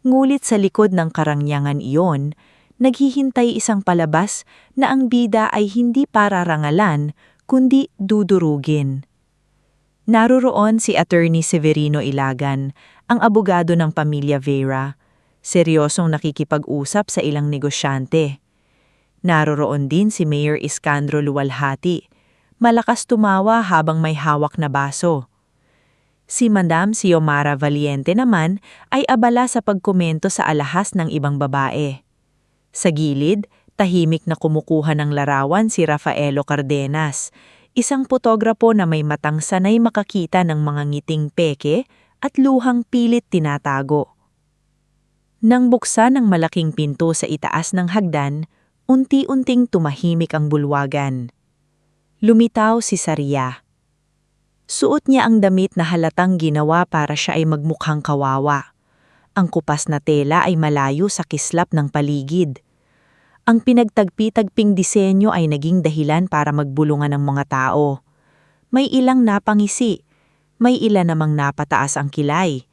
Ngulit sa likod ng karangyangan iyon, naghihintay isang palabas na ang bida ay hindi para rangalan, kundi dudurugin. Naroroon si Attorney Severino Ilagan, ang abogado ng pamilya Vera, seryosong nakikipag-usap sa ilang negosyante. Naroroon din si Mayor Iskandro Luwalhati, malakas tumawa habang may hawak na baso. Si Madam Xiomara Valiente naman ay abala sa pagkomento sa alahas ng ibang babae. Sa gilid, tahimik na kumukuha ng larawan si Rafaelo Cardenas, isang potograpo na may matang sanay makakita ng mga ngiting peke at luhang pilit tinatago. Nang buksan ang malaking pinto sa itaas ng hagdan, unti-unting tumahimik ang bulwagan. Lumitaw si Saria. Suot niya ang damit na halatang ginawa para siya ay magmukhang kawawa. Ang kupas na tela ay malayo sa kislap ng paligid. Ang pinagtagpi-tagping disenyo ay naging dahilan para magbulungan ng mga tao. May ilang napangisi, may ilan namang napataas ang kilay.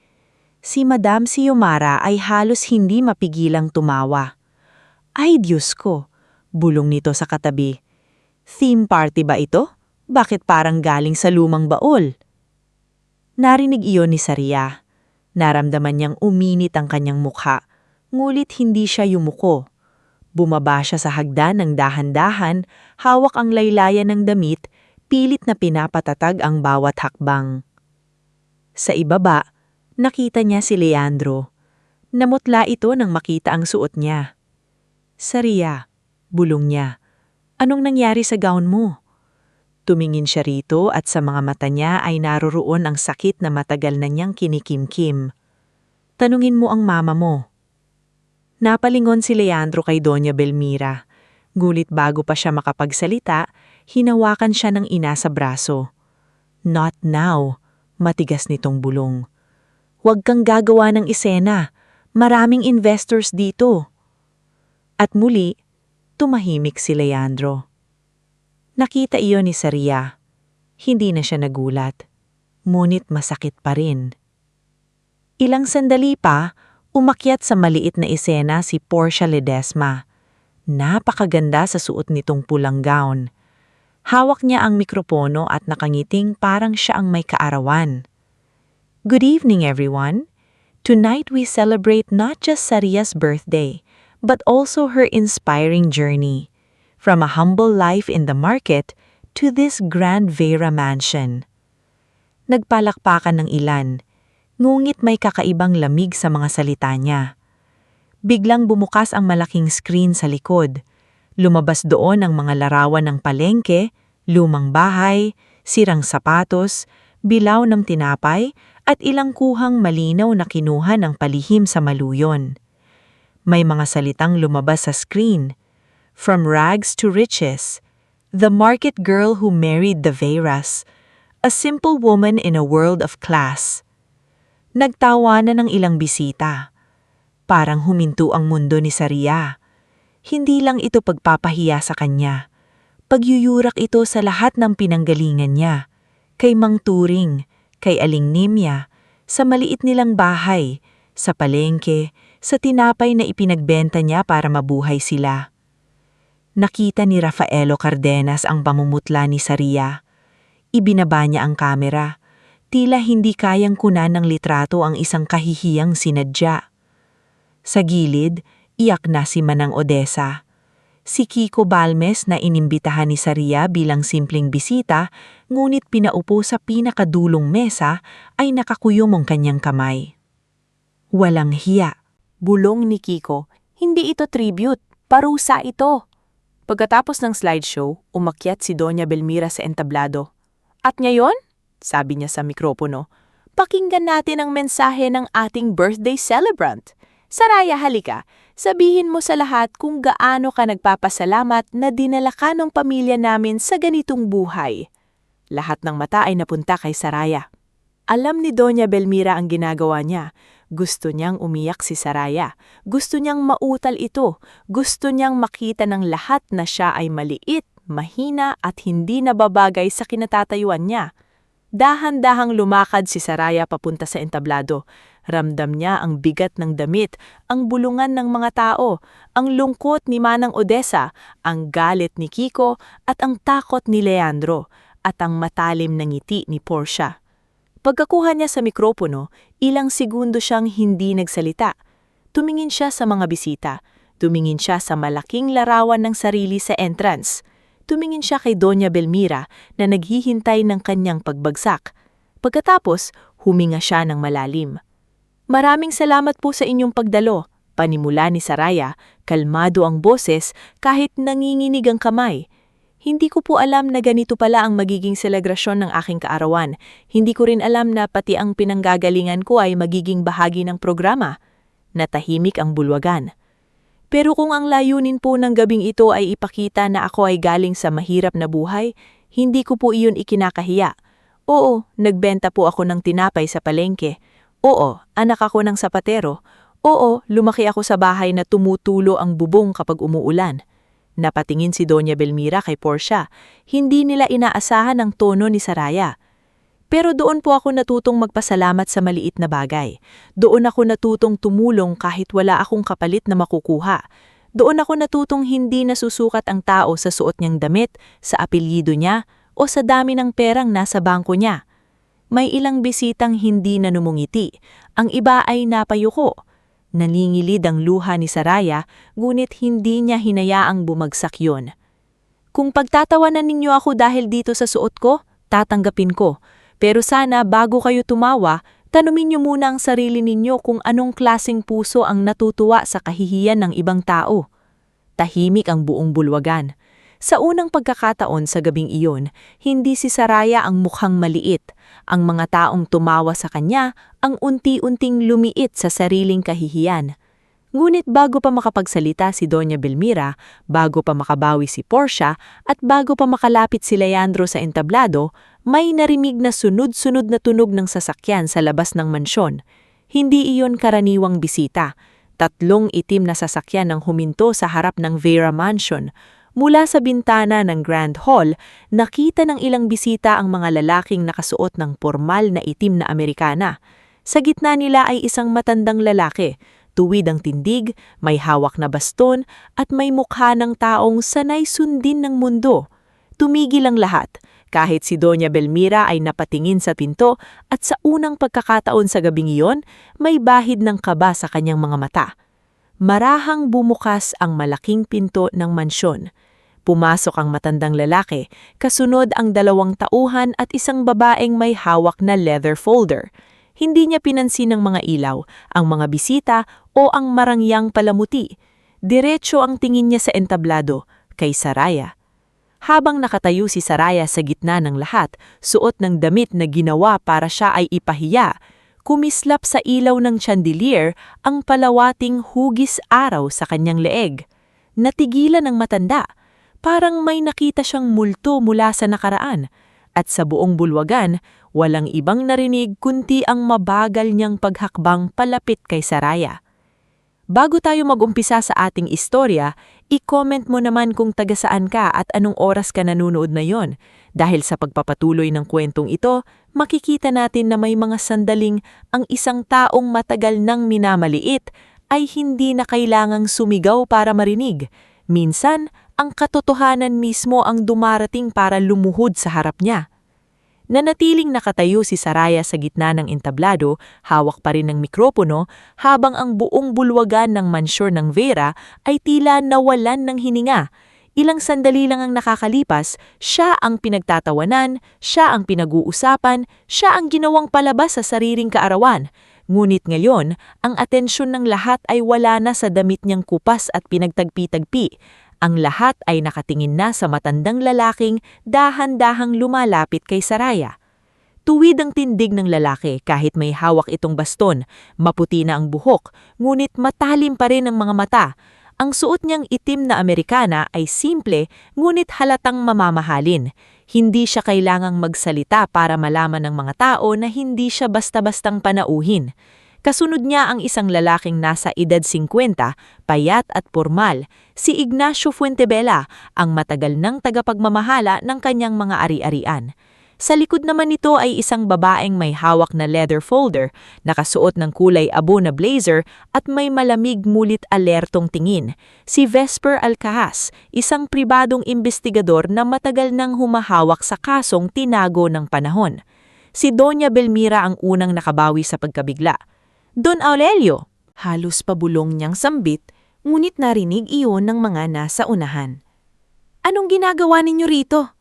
Si Madam Xiomara ay halos hindi mapigilang tumawa. Ay Diyos ko, bulong nito sa katabi. Theme party ba ito? Bakit parang galing sa lumang baol? Narinig iyon ni Saria. Naramdaman niyang uminit ang kanyang mukha, ngulit hindi siya yumuko. Bumaba siya sa hagdan ng dahan-dahan, hawak ang laylayan ng damit, pilit na pinapatatag ang bawat hakbang. Sa ibaba, nakita niya si Leandro. Namutla ito nang makita ang suot niya. Saria, bulong niya, anong nangyari sa gown mo? Tumingin siya rito at sa mga mata niya ay naroroon ang sakit na matagal na niyang kinikimkim. Tanungin mo ang mama mo. Napalingon si Leandro kay Doña Belmira. Ngulit bago pa siya makapagsalita, hinawakan siya ng ina sa braso. Not now, matigas nitong bulong. Huwag kang gagawa ng isena. Maraming investors dito. At muli, tumahimik si Leandro. Nakita iyon ni Saria. Hindi na siya nagulat. Ngunit masakit pa rin. Ilang sandali pa, umakyat sa maliit na esena si Portia Ledesma. Napakaganda sa suot nitong pulang gown. Hawak niya ang mikropono at nakangiting parang siya ang may kaarawan. Good evening, everyone. Tonight we celebrate not just Saria's birthday, but also her inspiring journey. From a humble life in the market to this grand Vera mansion. Nagpalakpakan ng ilan, ngunit may kakaibang lamig sa mga salita niya. Biglang bumukas ang malaking screen sa likod. Lumabas doon ang mga larawan ng palengke, lumang bahay, sirang sapatos, bilaw ng tinapay, at ilang kuhang malinaw na kinuha ng palihim sa maluyon. May mga salitang lumabas sa screen. From rags to riches, the market girl who married the Veras, a simple woman in a world of class. Nagtawanan ng ilang bisita. Parang huminto ang mundo ni Saria. Hindi lang ito pagpapahiya sa kanya. Pagyuyurak ito sa lahat ng pinanggalingan niya. Kay Mang Turing, kay Aling Nimya, sa maliit nilang bahay, sa palengke, sa tinapay na ipinagbenta niya para mabuhay sila. Nakita ni Rafaelo Cardenas ang pamumutla ni Saria. Ibinaba niya ang kamera. Tila hindi kayang kunan ng litrato ang isang kahihiyang sinadya. Sa gilid, iyak na si Manang Odessa. Si Kiko Balmes na inimbitahan ni Saria bilang simpleng bisita, ngunit pinaupo sa pinakadulong mesa ay nakakuyom ang kanyang kamay. Walang hiya. Bulong ni Kiko, hindi ito tribute, parusa ito. Pagkatapos ng slideshow, umakyat si Doña Belmira sa entablado. At ngayon, sabi niya sa mikropono, pakinggan natin ang mensahe ng ating birthday celebrant. Saraya, halika, sabihin mo sa lahat kung gaano ka nagpapasalamat na dinala ka ng pamilya namin sa ganitong buhay. Lahat ng mata ay napunta kay Saraya. Alam ni Doña Belmira ang ginagawa niya. Gusto niyang umiyak si Saraya. Gusto niyang mautal ito. Gusto niyang makita ng lahat na siya ay maliit, mahina at hindi nababagay sa kinatatayuan niya. Dahan-dahang lumakad si Saraya papunta sa entablado. Ramdam niya ang bigat ng damit, ang bulungan ng mga tao, ang lungkot ni Manang Odessa, ang galit ni Kiko at ang takot ni Leandro, at ang matalim na ngiti ni Portia. Pagkakuha niya sa mikropono, ilang segundo siyang hindi nagsalita. Tumingin siya sa mga bisita. Tumingin siya sa malaking larawan ng sarili sa entrance. Tumingin siya kay Doña Belmira na naghihintay ng kanyang pagbagsak. Pagkatapos, huminga siya ng malalim. Maraming salamat po sa inyong pagdalo, panimula ni Saraya, kalmado ang boses kahit nanginginig ang kamay. Hindi ko po alam na ganito pala ang magiging selebrasyon ng aking kaarawan. Hindi ko rin alam na pati ang pinanggagalingan ko ay magiging bahagi ng programa. Natahimik ang bulwagan. Pero kung ang layunin po ng gabing ito ay ipakita na ako ay galing sa mahirap na buhay, hindi ko po iyon ikinakahiya. Oo, nagbenta po ako ng tinapay sa palengke. Oo, anak ako ng sapatero. Oo, lumaki ako sa bahay na tumutulo ang bubong kapag umuulan. Napatingin si Doña Belmira kay Portia. Hindi nila inaasahan ang tono ni Saraya. Pero doon po ako natutong magpasalamat sa maliit na bagay. Doon ako natutong tumulong kahit wala akong kapalit na makukuha. Doon ako natutong hindi nasusukat ang tao sa suot niyang damit, sa apelyido niya, o sa dami ng perang nasa bangko niya. May ilang bisitang hindi na numungiti. Ang iba ay napayuko. Naningilid ang luha ni Saraya, ngunit hindi niya hinayaang bumagsak yon. Kung pagtatawanan ninyo ako dahil dito sa suot ko, tatanggapin ko. Pero sana bago kayo tumawa, tanumin niyo muna ang sarili ninyo kung anong klaseng puso ang natutuwa sa kahihiyan ng ibang tao. Tahimik ang buong bulwagan. Sa unang pagkakataon sa gabing iyon, hindi si Saraya ang mukhang maliit. Ang mga taong tumawa sa kanya ang unti-unting lumiit sa sariling kahihiyan. Ngunit bago pa makapagsalita si Doña Belmira, bago pa makabawi si Portia, at bago pa makalapit si Leandro sa entablado, may narimig na sunod-sunod na tunog ng sasakyan sa labas ng mansyon. Hindi iyon karaniwang bisita. 3 itim na sasakyan ang huminto sa harap ng Vera Mansion. Mula sa bintana ng Grand Hall, nakita ng ilang bisita ang mga lalaking nakasuot ng pormal na itim na Amerikana. Sa gitna nila ay isang matandang lalaki. Tuwid ang tindig, may hawak na baston, at may mukha ng taong sanay sundin ng mundo. Tumigil ang lahat, kahit si Doña Belmira ay napatingin sa pinto at sa unang pagkakataon sa gabing iyon, may bahid ng kaba sa kanyang mga mata. Marahang bumukas ang malaking pinto ng mansyon. Pumasok ang matandang lalaki, kasunod ang 2 tauhan at isang babaeng may hawak na leather folder. Hindi niya pinansin ang mga ilaw, ang mga bisita o ang marangyang palamuti. Diretso ang tingin niya sa entablado, kay Saraya. Habang nakatayo si Saraya sa gitna ng lahat, suot ng damit na ginawa para siya ay ipahiya, kumislap sa ilaw ng chandelier ang palawating hugis araw sa kanyang leeg. Natigilan ang matanda, parang may nakita siyang multo mula sa nakaraan. At sa buong bulwagan, walang ibang narinig kundi ang mabagal niyang paghakbang palapit kay Saraya. Bago tayo mag-umpisa sa ating istorya, I-comment mo naman kung taga saan ka at anong oras ka nanonood na yon. Dahil sa pagpapatuloy ng kwentong ito, makikita natin na may mga sandaling ang isang taong matagal nang minamaliit ay hindi na kailangang sumigaw para marinig. Minsan, ang katotohanan mismo ang dumarating para lumuhod sa harap niya. Nanatiling nakatayo si Saraya sa gitna ng entablado, hawak pa rin ng mikropono, habang ang buong bulwagan ng mansyon ng Vera ay tila nawalan ng hininga. Ilang sandali lang ang nakakalipas, siya ang pinagtatawanan, siya ang pinag-uusapan, siya ang ginawang palabas sa sariling kaarawan. Ngunit ngayon, ang atensyon ng lahat ay wala na sa damit niyang kupas at pinagtagpi-tagpi. Ang lahat ay nakatingin na sa matandang lalaking dahan-dahang lumalapit kay Saraya. Tuwid ang tindig ng lalaki kahit may hawak itong baston, maputi na ang buhok, ngunit matalim pa rin ang mga mata. Ang suot niyang itim na Amerikana ay simple ngunit halatang mamamahalin. Hindi siya kailangang magsalita para malaman ng mga tao na hindi siya basta-bastang panauhin. Kasunod niya ang isang lalaking nasa edad 50, payat at pormal, si Ignacio Fuentebella, ang matagal ng tagapagmamahala ng kanyang mga ari-arian. Sa likod naman nito ay isang babaeng may hawak na leather folder, nakasuot ng kulay abo na blazer at may malamig ngulit alertong tingin. Si Vesper Alcahas, isang pribadong investigador na matagal nang humahawak sa kasong tinago ng panahon. Si Doña Belmira ang unang nakabawi sa pagkabigla. Don Aurelio! Halos pabulong niyang sambit, ngunit narinig iyon ng mga nasa unahan. Anong ginagawa ninyo rito?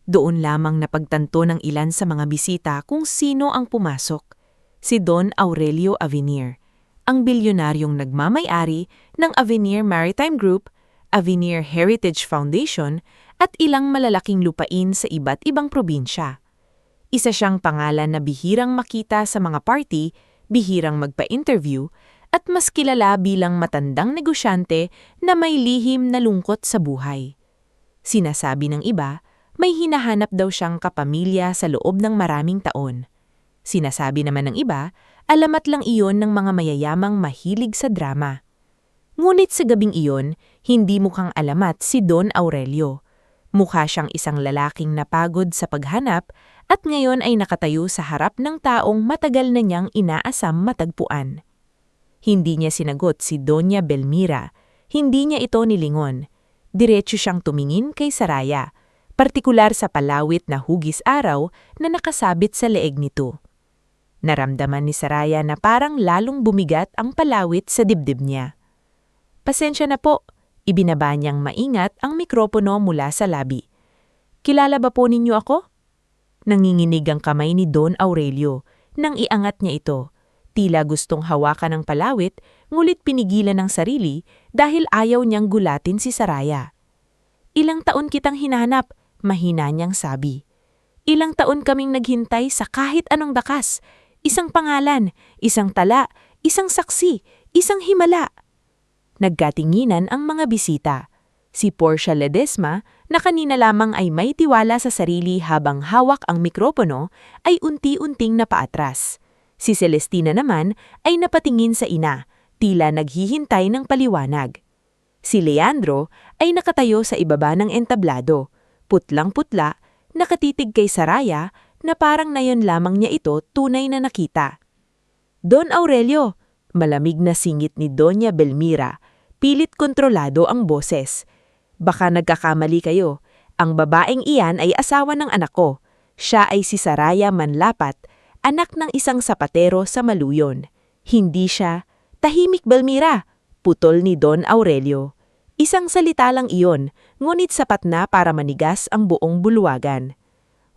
Doon lamang napagtanto ng ilan sa mga bisita kung sino ang pumasok. Si Don Aurelio Avenir, ang bilyonaryong nagmamay-ari ng Avenir Maritime Group, Avenir Heritage Foundation at ilang malalaking lupain sa iba't ibang probinsya. Isa siyang pangalan na bihirang makita sa mga party, bihirang magpa-interview, at mas kilala bilang matandang negosyante na may lihim na lungkot sa buhay. Sinasabi ng iba, may hinahanap daw siyang kapamilya sa loob ng maraming taon. Sinasabi naman ng iba, alamat lang iyon ng mga mayayamang mahilig sa drama. Ngunit sa gabing iyon, hindi mukhang alamat si Don Aurelio. Mukha siyang isang lalaking napagod sa paghanap at ngayon ay nakatayo sa harap ng taong matagal na niyang inaasam matagpuan. Hindi niya sinagot si Doña Belmira, hindi niya ito nilingon. Diretso siyang tumingin kay Saraya, partikular sa palawit na hugis araw na nakasabit sa leeg nito. Naramdaman ni Saraya na parang lalong bumigat ang palawit sa dibdib niya. Pasensya na po, ibinaba niyang maingat ang mikropono mula sa labi. Kilala ba po ninyo ako? Nanginginig ang kamay ni Don Aurelio nang iangat niya ito. Tila gustong hawakan ng palawit, ngulit pinigilan ng sarili dahil ayaw niyang gulatin si Saraya. Ilang taon kitang hinahanap, mahina niyang sabi. Ilang taon kaming naghintay sa kahit anong bakas. Isang pangalan, isang tala, isang saksi, isang himala. Nagkatinginan ang mga bisita. Si Portia Ledesma, na kanina lamang ay may tiwala sa sarili habang hawak ang mikropono, ay unti-unting napaatras. Si Celestina naman ay napatingin sa ina, tila naghihintay ng paliwanag. Si Leandro ay nakatayo sa ibaba ng entablado, putlang-putla, nakatitig kay Saraya na parang nayon lamang niya ito tunay na nakita. Don Aurelio, malamig na singit ni Doña Belmira, pilit kontrolado ang boses. Baka nagkakamali kayo, ang babaeng iyan ay asawa ng anak ko. Siya ay si Saraya Manlapat, anak ng isang sapatero sa Maluyon. Hindi siya, tahimik Belmira, putol ni Don Aurelio. Isang salita lang iyon, ngunit sapat na para manigas ang buong bulwagan.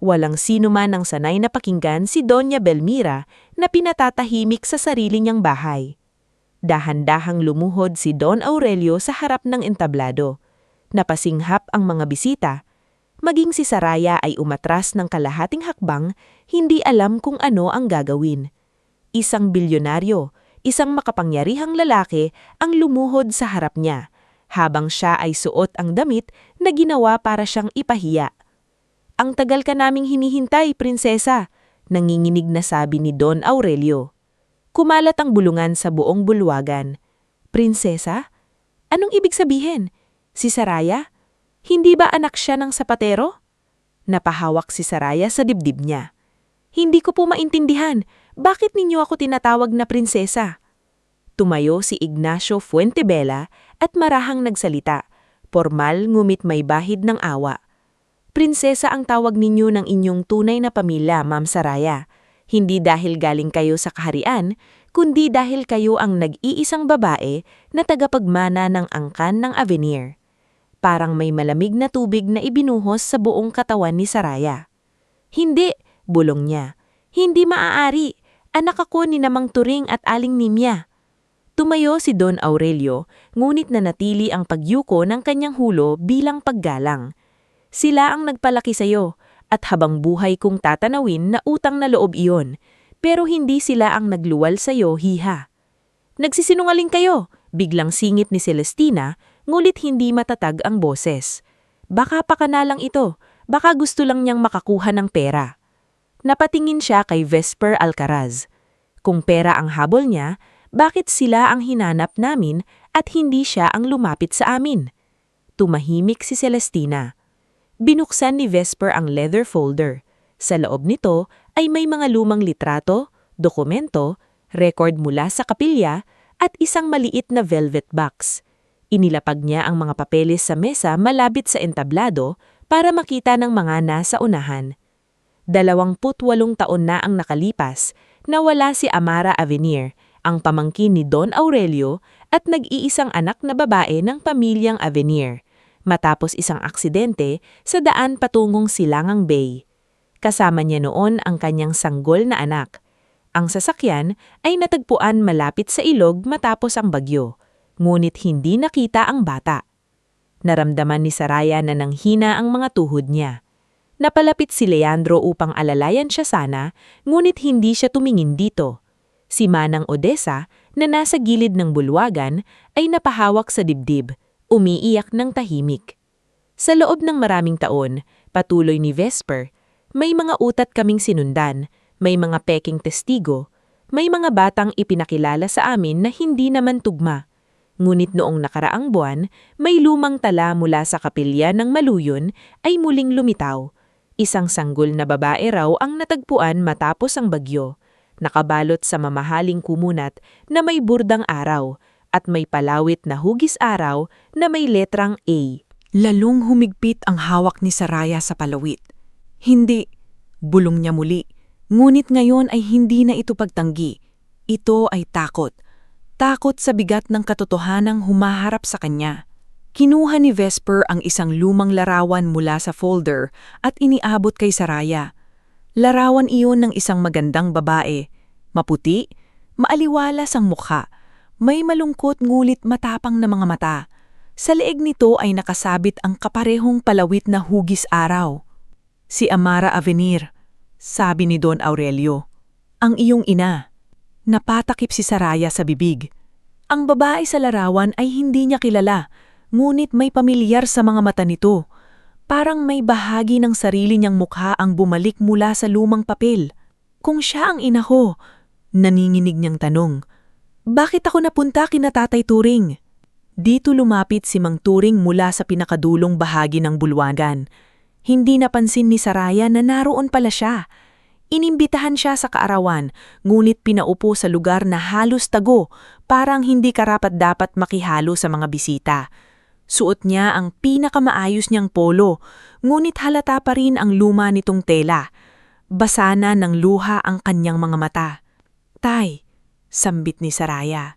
Walang sino man ang sanay na pakinggan si Doña Belmira na pinatatahimik sa sarili niyang bahay. Dahan-dahang lumuhod si Don Aurelio sa harap ng entablado. Napasinghap ang mga bisita. Maging si Saraya ay umatras ng kalahating hakbang, hindi alam kung ano ang gagawin. Isang bilyonaryo, isang makapangyarihang lalaki ang lumuhod sa harap niya, habang siya ay suot ang damit na ginawa para siyang ipahiya. Ang tagal ka naming hinihintay, prinsesa, nanginginig na sabi ni Don Aurelio. Kumalat ang bulungan sa buong bulwagan. Prinsesa? Anong ibig sabihin? Si Saraya? Hindi ba anak siya ng sapatero? Napahawak si Saraya sa dibdib niya. Hindi ko po maintindihan. Bakit ninyo ako tinatawag na prinsesa? Tumayo si Ignacio Fuentebella at marahang nagsalita. Formal ngumit may bahid ng awa. Prinsesa ang tawag ninyo ng inyong tunay na pamilya, Ma'am Saraya. Hindi dahil galing kayo sa kaharian, kundi dahil kayo ang nag-iisang babae na tagapagmana ng angkan ng Avenir. Parang may malamig na tubig na ibinuhos sa buong katawan ni Saraya. Hindi, bulong niya. Hindi maaari. Anak ako ni Namang Turing at Aling Nimya. Tumayo si Don Aurelio, ngunit nanatili ang pagyuko ng kanyang hulo bilang paggalang. Sila ang nagpalaki sa'yo, at habang buhay kong tatanawin na utang na loob iyon, pero hindi sila ang nagluwal sa'yo, hiha. Nagsisinungaling kayo, biglang singit ni Celestina, ngulit hindi matatag ang boses. Baka pakanalang ito, baka gusto lang niyang makakuha ng pera. Napatingin siya kay Vesper Alcaraz. Kung pera ang habol niya, bakit sila ang hinanap namin at hindi siya ang lumapit sa amin? Tumahimik si Celestina. Binuksan ni Vesper ang leather folder. Sa loob nito ay may mga lumang litrato, dokumento, record mula sa kapilya at isang maliit na velvet box. Inilapag niya ang mga papeles sa mesa malapit sa entablado para makita ng mga nasa unahan. 28 taon na ang nakalipas, nawala si Amara Avenir, ang pamangkin ni Don Aurelio at nag-iisang anak na babae ng pamilyang Avenir, matapos isang aksidente sa daan patungong Silangang Bay. Kasama niya noon ang kanyang sanggol na anak. Ang sasakyan ay natagpuan malapit sa ilog matapos ang bagyo, ngunit hindi nakita ang bata. Naramdaman ni Saraya na nanghina ang mga tuhod niya. Napalapit si Leandro upang alalayan siya sana, ngunit hindi siya tumingin dito. Si Manang Odessa, na nasa gilid ng bulwagan, ay napahawak sa dibdib, umiiyak ng tahimik. Sa loob ng maraming taon, patuloy ni Vesper, may mga utat kaming sinundan, may mga peking testigo, may mga batang ipinakilala sa amin na hindi naman tugma. Ngunit noong nakaraang buwan, may lumang tala mula sa kapilya ng Maluyon ay muling lumitaw. Isang sanggol na babae raw ang natagpuan matapos ang bagyo, nakabalot sa mamahaling kumunat na may burdang araw at may palawit na hugis araw na may letrang A. Lalong humigpit ang hawak ni Saraya sa palawit. Hindi, bulong niya muli. Ngunit ngayon ay hindi na ito pagtanggi. Ito ay takot. Takot sa bigat ng katotohanang humaharap sa kanya. Kinuha ni Vesper ang isang lumang larawan mula sa folder at iniabot kay Saraya. Larawan iyon ng isang magandang babae. Maputi, maaliwalas ang mukha. May malungkot ngulit matapang na mga mata. Sa leeg nito ay nakasabit ang kaparehong palawit na hugis araw. Si Amara Avenir, sabi ni Don Aurelio. Ang iyong ina. Napatakip si Saraya sa bibig. Ang babae sa larawan ay hindi niya kilala, ngunit may pamilyar sa mga mata nito. Parang may bahagi ng sarili niyang mukha ang bumalik mula sa lumang papel. Kung siya ang ina ko, naninginig niyang tanong. Bakit ako napunta kina Tatay Turing? Dito lumapit si Mang Turing mula sa pinakadulong bahagi ng bulwagan. Hindi napansin ni Saraya na naroon pala siya. Inimbitahan siya sa kaarawan, ngunit pinaupo sa lugar na halos tago, parang hindi karapat-dapat makihalo sa mga bisita. Suot niya ang pinakamaayos niyang polo, ngunit halata pa rin ang luma nitong tela. Basa na ng luha ang kanyang mga mata. Tay, sambit ni Saraya.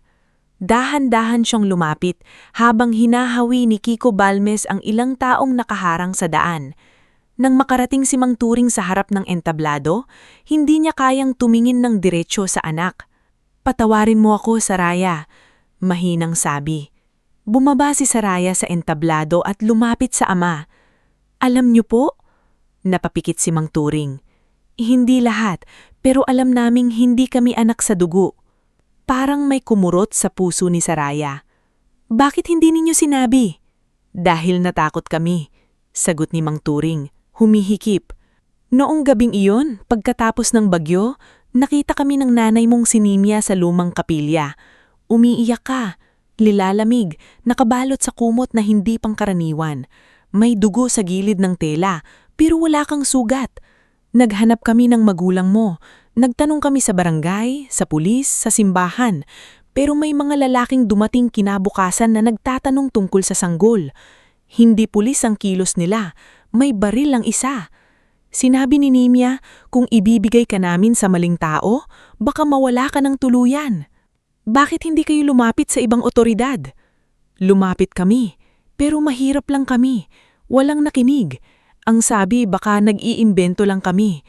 Dahan-dahan siyang lumapit habang hinahawi ni Kiko Balmes ang ilang taong nakaharang sa daan. Nang makarating si Mang Turing sa harap ng entablado, hindi niya kayang tumingin ng diretsyo sa anak. Patawarin mo ako, Saraya, mahinang sabi. Bumaba si Saraya sa entablado at lumapit sa ama. Alam niyo po? Napapikit si Mang Turing. Hindi lahat, pero alam naming hindi kami anak sa dugo. Parang may kumurot sa puso ni Saraya. Bakit hindi ninyo sinabi? Dahil natakot kami, sagot ni Mang Turing, humihikip. Noong gabing iyon, pagkatapos ng bagyo, nakita kami ng nanay mong si Nimya sa lumang kapilya. Umiiyak ka. lilalamig, nakabalot sa kumot na hindi pangkaraniwan. May dugo sa gilid ng tela, pero wala kang sugat. Naghanap kami ng magulang mo. Nagtanong kami sa barangay, sa pulis, sa simbahan. Pero may mga lalaking dumating kinabukasan na nagtatanong tungkol sa sanggol. Hindi pulis ang kilos nila, may baril ang isa. Sinabi ni Nimia, kung ibibigay ka namin sa maling tao, baka mawala ka ng tuluyan. Bakit hindi kayo lumapit sa ibang otoridad? Lumapit kami, pero mahirap lang kami. Walang nakinig. Ang sabi baka nag-iimbento lang kami.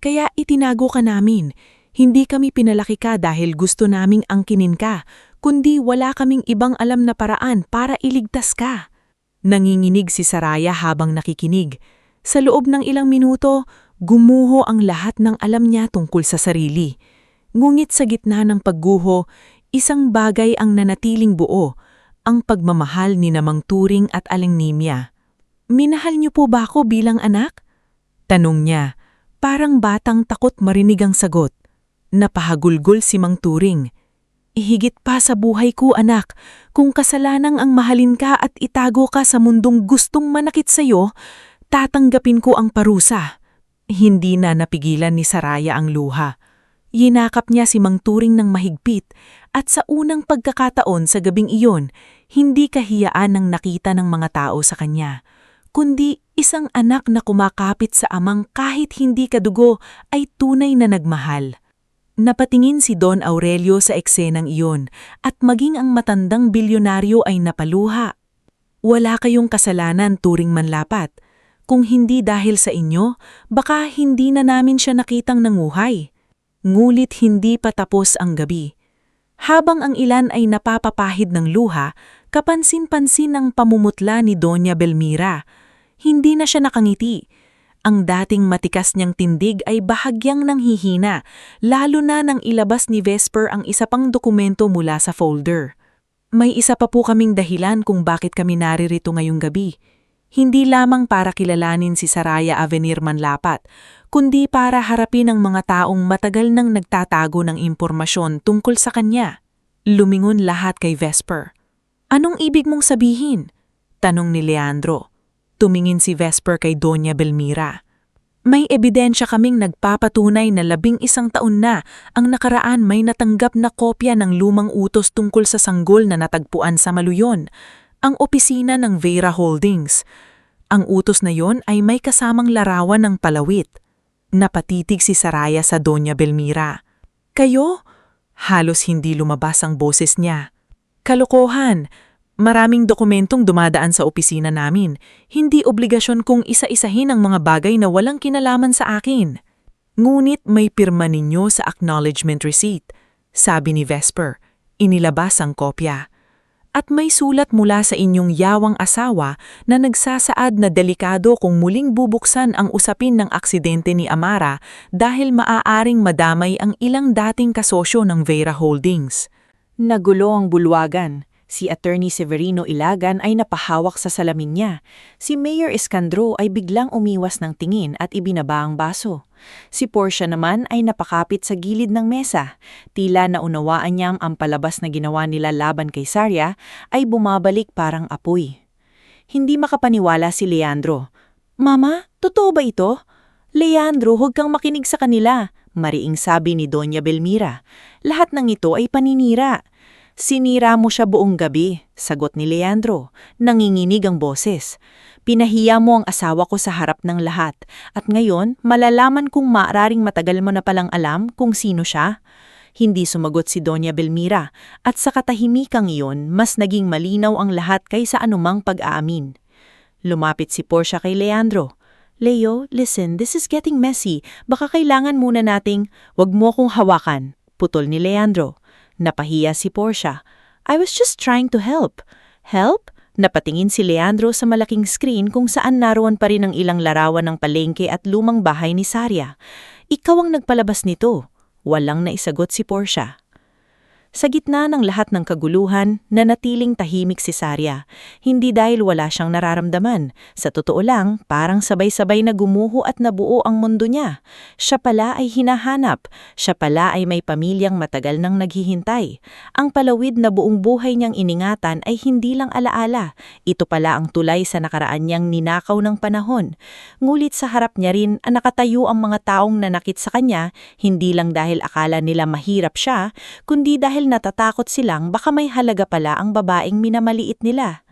Kaya itinago ka namin. Hindi kami pinalaki ka dahil gusto naming angkinin ka, kundi wala kaming ibang alam na paraan para iligtas ka. Nanginginig si Saraya habang nakikinig. Sa loob ng ilang minuto, gumuho ang lahat ng alam niya tungkol sa sarili. Ngunit sa gitna ng pagguho, isang bagay ang nanatiling buo, ang pagmamahal ni Namang Turing at Aling Nimia. "Minahal niyo po ba ako bilang anak?" Tanong niya, parang batang takot marinig ang sagot. Napahagulgol si Mang Turing. "Ihigit pa sa buhay ko, anak. Kung kasalanang ang mahalin ka at itago ka sa mundong gustong manakit sa'yo, tatanggapin ko ang parusa." Hindi na napigilan ni Saraya ang luha. Yinakap niya si Mang Turing ng mahigpit at sa unang pagkakataon sa gabing iyon, hindi kahiyaan ang nakita ng mga tao sa kanya, kundi isang anak na kumakapit sa amang kahit hindi kadugo ay tunay na nagmahal. Napatingin si Don Aurelio sa eksenang iyon at maging ang matandang bilyonaryo ay napaluha. "Wala kayong kasalanan, Turing Manlapat. Kung hindi dahil sa inyo, baka hindi na namin siya nakitang nanguhay." Ngulit hindi pa tapos ang gabi. Habang ang ilan ay napapapahid ng luha, kapansin-pansin ang pamumutla ni Doña Belmira. Hindi na siya nakangiti. Ang dating matikas niyang tindig ay bahagyang nanghihina, lalo na nang ilabas ni Vesper ang isa pang dokumento mula sa folder. "May isa pa po kaming dahilan kung bakit kami naririto ngayong gabi. Hindi lamang para kilalanin si Saraya Avenir Manlapat, kundi para harapin ang mga taong matagal nang nagtatago ng impormasyon tungkol sa kanya." Lumingon lahat kay Vesper. "Anong ibig mong sabihin?" tanong ni Leandro. Tumingin si Vesper kay Doña Belmira. "May ebidensya kaming nagpapatunay na 11 taon na ang nakaraan may natanggap na kopya ng lumang utos tungkol sa sanggol na natagpuan sa Maluyon, ang opisina ng Vera Holdings. Ang utos na yon ay may kasamang larawan ng palawit." Napatitig si Saraya sa Doña Belmira. "Kayo?" Halos hindi lumabas ang boses niya. "Kalokohan. Maraming dokumentong dumadaan sa opisina namin. Hindi obligasyon kong isa-isahin ang mga bagay na walang kinalaman sa akin." "Ngunit may pirma ninyo sa acknowledgement receipt," sabi ni Vesper. Inilabas ang kopya. "At may sulat mula sa inyong yawang asawa na nagsasaad na delikado kung muling bubuksan ang usapin ng aksidente ni Amara dahil maaaring madamay ang ilang dating kasosyo ng Vera Holdings." Nagulo ang bulwagan. Si Attorney Severino Ilagan ay napahawak sa salamin niya. Si Mayor Escandro ay biglang umiwas ng tingin at ibinaba ang baso. Si Portia naman ay napakapit sa gilid ng mesa. Tila naunawaan niya ang palabas na ginawa nila laban kay Sarya ay bumabalik parang apoy. Hindi makapaniwala si Leandro. "Mama, totoo ba ito?" "Leandro, huwag kang makinig sa kanila," mariing sabi ni Doña Belmira. "Lahat ng ito ay paninira." "Sinira mo siya buong gabi," sagot ni Leandro. Nanginginig ang boses. "Pinahiya mo ang asawa ko sa harap ng lahat. At ngayon, malalaman kung maaaring matagal mo na palang alam kung sino siya." Hindi sumagot si Doña Belmira. At sa katahimikang iyon, mas naging malinaw ang lahat kaysa anumang pag-aamin. Lumapit si Portia kay Leandro. "Leo, listen, this is getting messy. Baka kailangan muna nating..." "Wag mo akong hawakan," putol ni Leandro. Napahiya si Portia. "I was just trying to help." "Help?" Napatingin si Leandro sa malaking screen kung saan naroon pa rin ang ilang larawan ng palengke at lumang bahay ni Sarya. "Ikaw ang nagpalabas nito." Walang naisagot si Portia. Sa gitna ng lahat ng kaguluhan, nanatiling tahimik si Sarya. Hindi dahil wala siyang nararamdaman. Sa totoo lang, parang sabay-sabay na gumuho at nabuo ang mundo niya. Siya pala ay hinahanap. Siya pala ay may pamilyang matagal nang naghihintay. Ang palawid na buong buhay niyang iningatan ay hindi lang alaala. Ito pala ang tulay sa nakaraan niyang ninakaw ng panahon. Ngulit sa harap niya rin nakatayo ang mga taong nanakit sa kanya, hindi lang dahil akala nila mahirap siya, kundi dahil natatakot silang baka may halaga pala ang babaeng minamaliit nila.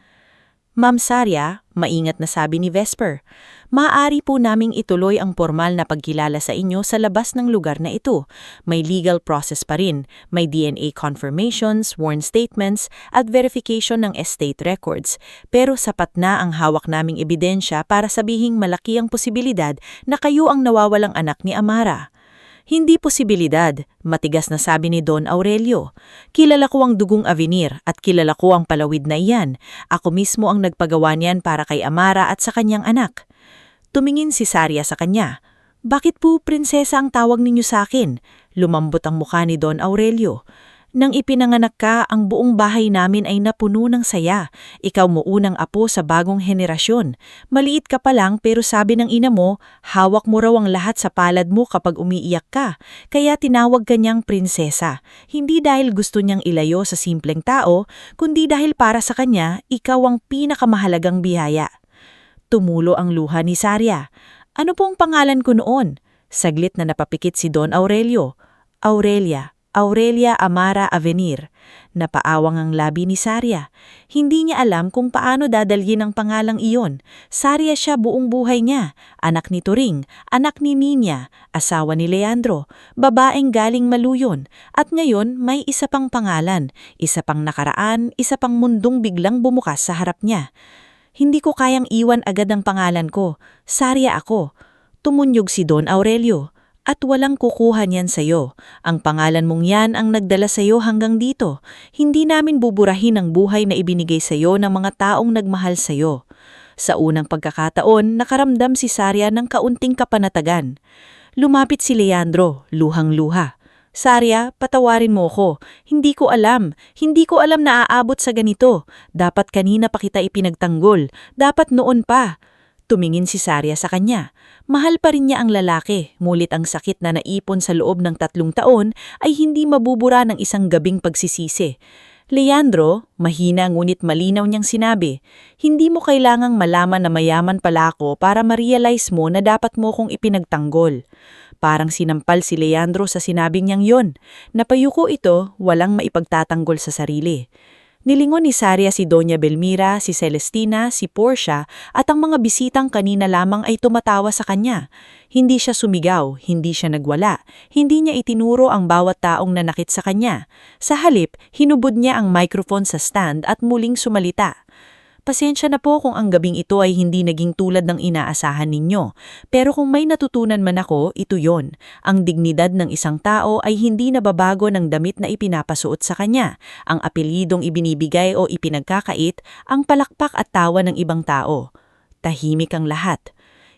Ma'am Sarya, maingat na sabi ni Vesper, maaari po naming ituloy ang formal na pagkilala sa inyo sa labas ng lugar na ito. May legal process pa rin, may DNA confirmations, sworn statements, at verification ng estate records. Pero sapat na ang hawak naming ebidensya para sabihing malaki ang posibilidad na kayo ang nawawalang anak ni Amara. Hindi posibilidad, matigas na sabi ni Don Aurelio. Kilala ko ang dugong Avenir at kilala ko ang palawid na iyan. Ako mismo ang nagpagawa niyan para kay Amara at sa kanyang anak. Tumingin si Sarya sa kanya. Bakit po prinsesa ang tawag ninyo sa akin? Lumambot ang mukha ni Don Aurelio. Nang ipinanganak ka, ang buong bahay namin ay napuno ng saya. Ikaw mo unang apo sa bagong henerasyon. Maliit ka pa lang pero sabi ng ina mo, hawak mo raw ang lahat sa palad mo kapag umiiyak ka. Kaya tinawag ka niyang prinsesa. Hindi dahil gusto niyang ilayo sa simpleng tao, kundi dahil para sa kanya, ikaw ang pinakamahalagang biyaya. Tumulo ang luha ni Sarya. Ano pong pangalan ko noon? Saglit na napapikit si Don Aurelio. Aurelia Amara Avenir. Napaawang ang labi ni Sarya. Hindi niya alam kung paano dadalhin ang pangalang iyon. Sarya siya buong buhay niya. Anak ni Turing, anak ni Nina, asawa ni Leandro, babaeng galing Maluyon. At ngayon may isa pang pangalan, isa pang nakaraan, isa pang mundong biglang bumukas sa harap niya. Hindi ko kayang iwan agad ang pangalan ko. Sarya ako. Tumunyog si Don Aurelio. At walang kukuha niyan sa'yo. Ang pangalan mong yan ang nagdala sa'yo hanggang dito. Hindi namin buburahin ang buhay na ibinigay sa'yo ng mga taong nagmahal sa'yo. Sa unang pagkakataon, nakaramdam si Sarya ng kaunting kapanatagan. Lumapit si Leandro, luhang-luha. Sarya, patawarin mo ko. Hindi ko alam na aabot sa ganito. Dapat kanina pa kita ipinagtanggol. Dapat noon pa. Tumingin si Sarya sa kanya. Mahal pa rin niya ang lalaki, mulit ang sakit na naipon sa loob ng 3 taon ay hindi mabubura ng isang gabing pagsisisi. Leandro, mahina ngunit malinaw niyang sinabi, hindi mo kailangang malaman na mayaman pala ako para ma-realize mo na dapat mo kong ipinagtanggol. Parang sinampal si Leandro sa sinabing niyang yon. Napayuko ito, walang maipagtatanggol sa sarili. Nilingon ni Sarya si Doña Belmira, si Celestina, si Portia at ang mga bisitang kanina lamang ay tumatawa sa kanya. Hindi siya sumigaw, hindi siya nagwala, hindi niya itinuro ang bawat taong nanakit sa kanya. Sa halip, hinubod niya ang microphone sa stand at muling sumalita. Pasensya na po kung ang gabing ito ay hindi naging tulad ng inaasahan ninyo. Pero kung may natutunan man ako, ito yon. Ang dignidad ng isang tao ay hindi nababago ng damit na ipinapasuot sa kanya. Ang apelyidong ibinibigay o ipinagkakait, ang palakpak at tawa ng ibang tao. Tahimik ang lahat.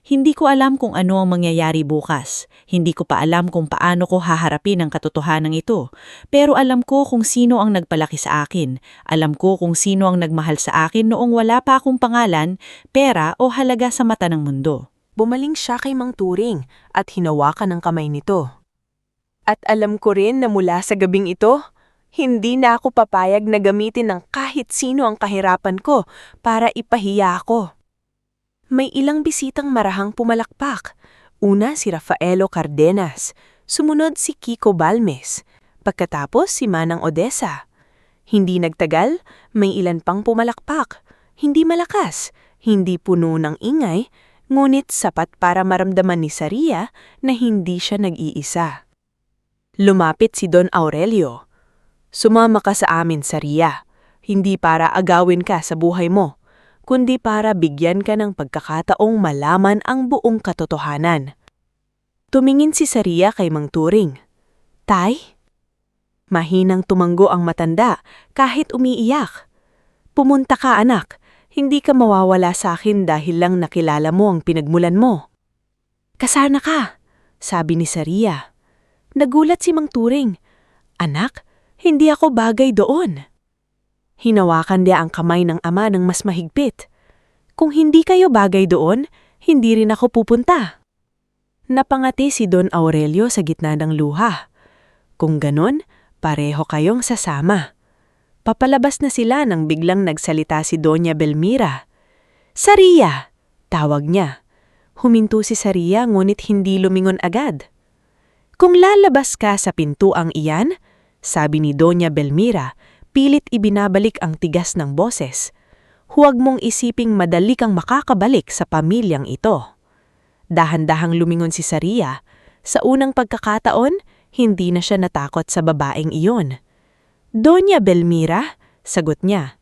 Hindi ko alam kung ano ang mangyayari bukas. Hindi ko pa alam kung paano ko haharapin ang katotohanan ito. Pero alam ko kung sino ang nagpalaki sa akin. Alam ko kung sino ang nagmahal sa akin noong wala pa akong pangalan, pera o halaga sa mata ng mundo. Bumaling siya kay Mang Turing at hinawakan ang kamay nito. At alam ko rin na mula sa gabing ito, hindi na ako papayag na gamitin ng kahit sino ang kahirapan ko para ipahiya ako. May ilang bisitang marahang pumalakpak. Una si Rafaelo Cardenas, sumunod si Kiko Balmes, pagkatapos si Manang Odessa. Hindi nagtagal, may ilan pang pumalakpak. Hindi malakas, hindi puno ng ingay, ngunit sapat para maramdaman ni Sarya na hindi siya nag-iisa. Lumapit si Don Aurelio. Sumama ka sa amin, Sarya. Hindi para agawin ka sa buhay mo, kundi para bigyan ka ng pagkakataong malaman ang buong katotohanan. Tumingin si Sarya kay Mang Turing. Tay? Mahinang tumanggo ang matanda kahit umiiyak. Pumunta ka, anak. Hindi ka mawawala sa akin dahil lang nakilala mo ang pinagmulan mo. Kasana ka, sabi ni Sarya. Nagulat si Mang Turing. Anak, Hindi ako bagay doon. Hinawakan niya ang kamay ng ama ng mas mahigpit. Kung hindi kayo bagay doon, hindi rin ako pupunta. Napangati si Don Aurelio sa gitna ng luha. Kung ganon, pareho kayong sasama. Papalabas na sila nang biglang nagsalita si Doña Belmira. Saria! Tawag niya. Huminto si Saria ngunit hindi lumingon agad. Kung lalabas ka sa pintuang iyan, sabi ni Doña Belmira, pilit ibinabalik ang tigas ng boses. Huwag mong isiping madali kang makakabalik sa pamilyang ito. Dahan-dahang lumingon si Saria. Sa unang pagkakataon, hindi na siya natakot sa babaeng iyon. Doña Belmira, sagot niya,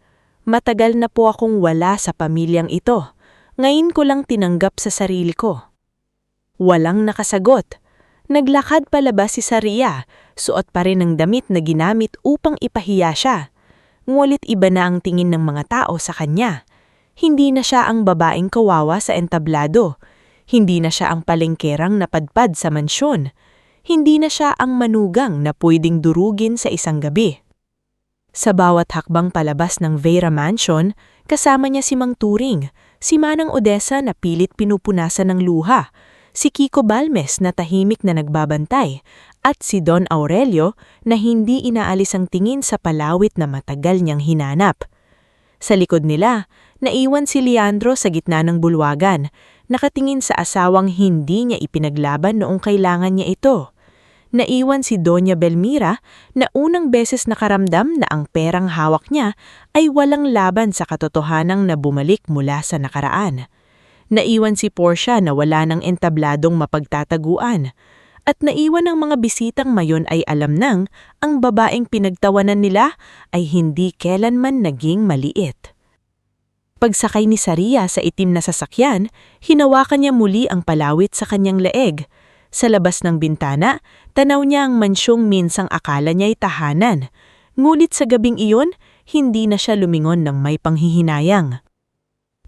matagal na po akong wala sa pamilyang ito. Ngayon ko lang tinanggap sa sarili ko. Walang nakasagot. Naglakad palabas si Saria, suot pa rin ang damit na ginamit upang ipahiya siya. Ngulit iba na ang tingin ng mga tao sa kanya. Hindi na siya ang babaeng kawawa sa entablado. Hindi na siya ang palengkerang napadpad sa mansyon. Hindi na siya ang manugang na pwedeng durugin sa isang gabi. Sa bawat hakbang palabas ng Vera Mansion, kasama niya si Mang Turing, si Manang Odessa na pilit pinupunasan ng luha, si Kiko Balmes na tahimik na nagbabantay, at si Don Aurelio na hindi inaalis ang tingin sa palawit na matagal niyang hinanap. Sa likod nila, naiwan si Leandro sa gitna ng bulwagan, nakatingin sa asawang hindi niya ipinaglaban noong kailangan niya ito. Naiwan si Doña Belmira na unang beses nakaramdam na ang perang hawak niya ay walang laban sa katotohanang na bumalik mula sa nakaraan. Naiwan si Portia na wala ng entabladong mapagtataguan. At naiwan ng mga bisitang mayon ay alam nang ang babaeng pinagtawanan nila ay hindi kailanman naging maliit. Pagsakay ni Saria sa itim na sasakyan, hinawakan niya muli ang palawit sa kanyang leeg. Sa labas ng bintana, tanaw niya ang mansyong minsang akala niya'y tahanan. Ngulit sa gabing iyon, hindi na siya lumingon ng may panghihinayang.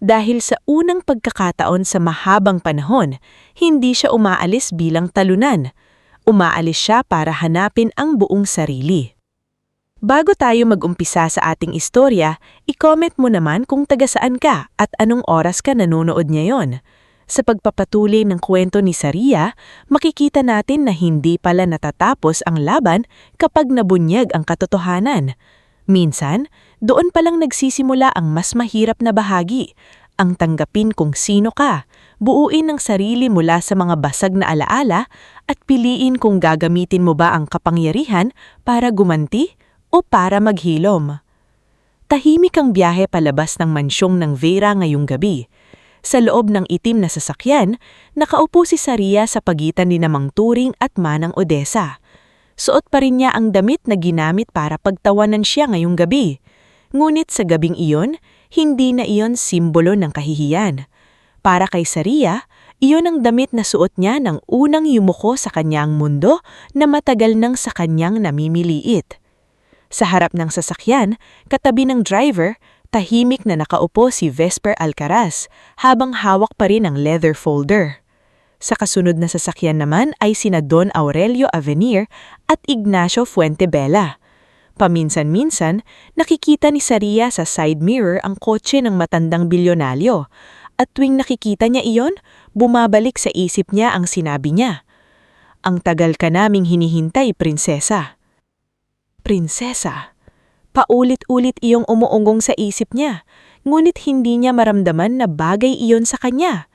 Dahil sa unang pagkakataon sa mahabang panahon, hindi siya umaalis bilang talunan. Umaalis siya para hanapin ang buong sarili. Bago tayo mag-umpisa sa ating istorya, i-comment mo naman kung taga saan ka at anong oras ka nanonood ngayon. Sa pagpapatuloy ng kwento ni Saria, makikita natin na hindi pala natatapos ang laban kapag nabunyag ang katotohanan. Minsan, doon palang nagsisimula ang mas mahirap na bahagi, ang tanggapin kung sino ka, buuin ang sarili mula sa mga basag na alaala at piliin kung gagamitin mo ba ang kapangyarihan para gumanti o para maghilom. Tahimik ang biyahe palabas ng mansyong ng Vera ngayong gabi. Sa loob ng itim na sasakyan, nakaupo si Saria sa pagitan ni Mang Turing at Manang Odessa. Suot pa rin niya ang damit na ginamit para pagtawanan siya ngayong gabi. Ngunit sa gabing iyon, hindi na iyon simbolo ng kahihiyan. Para kay Saria, iyon ang damit na suot niya ng unang yumuko sa kanyang mundo na matagal nang sa kanyang namimiliit. Sa harap ng sasakyan, katabi ng driver, tahimik na nakaupo si Vesper Alcaraz habang hawak pa rin ang leather folder. Sa kasunod na sasakyan naman ay sina Don Aurelio Avenir at Ignacio Fuentebella. Paminsan-minsan, nakikita ni Saria sa side mirror ang kotse ng matandang bilyonaryo at tuwing nakikita niya iyon, bumabalik sa isip niya ang sinabi niya. Ang tagal ka naming hinihintay, prinsesa. Prinsesa. Paulit-ulit iyong umuunggong sa isip niya, ngunit hindi niya maramdaman na bagay iyon sa kanya.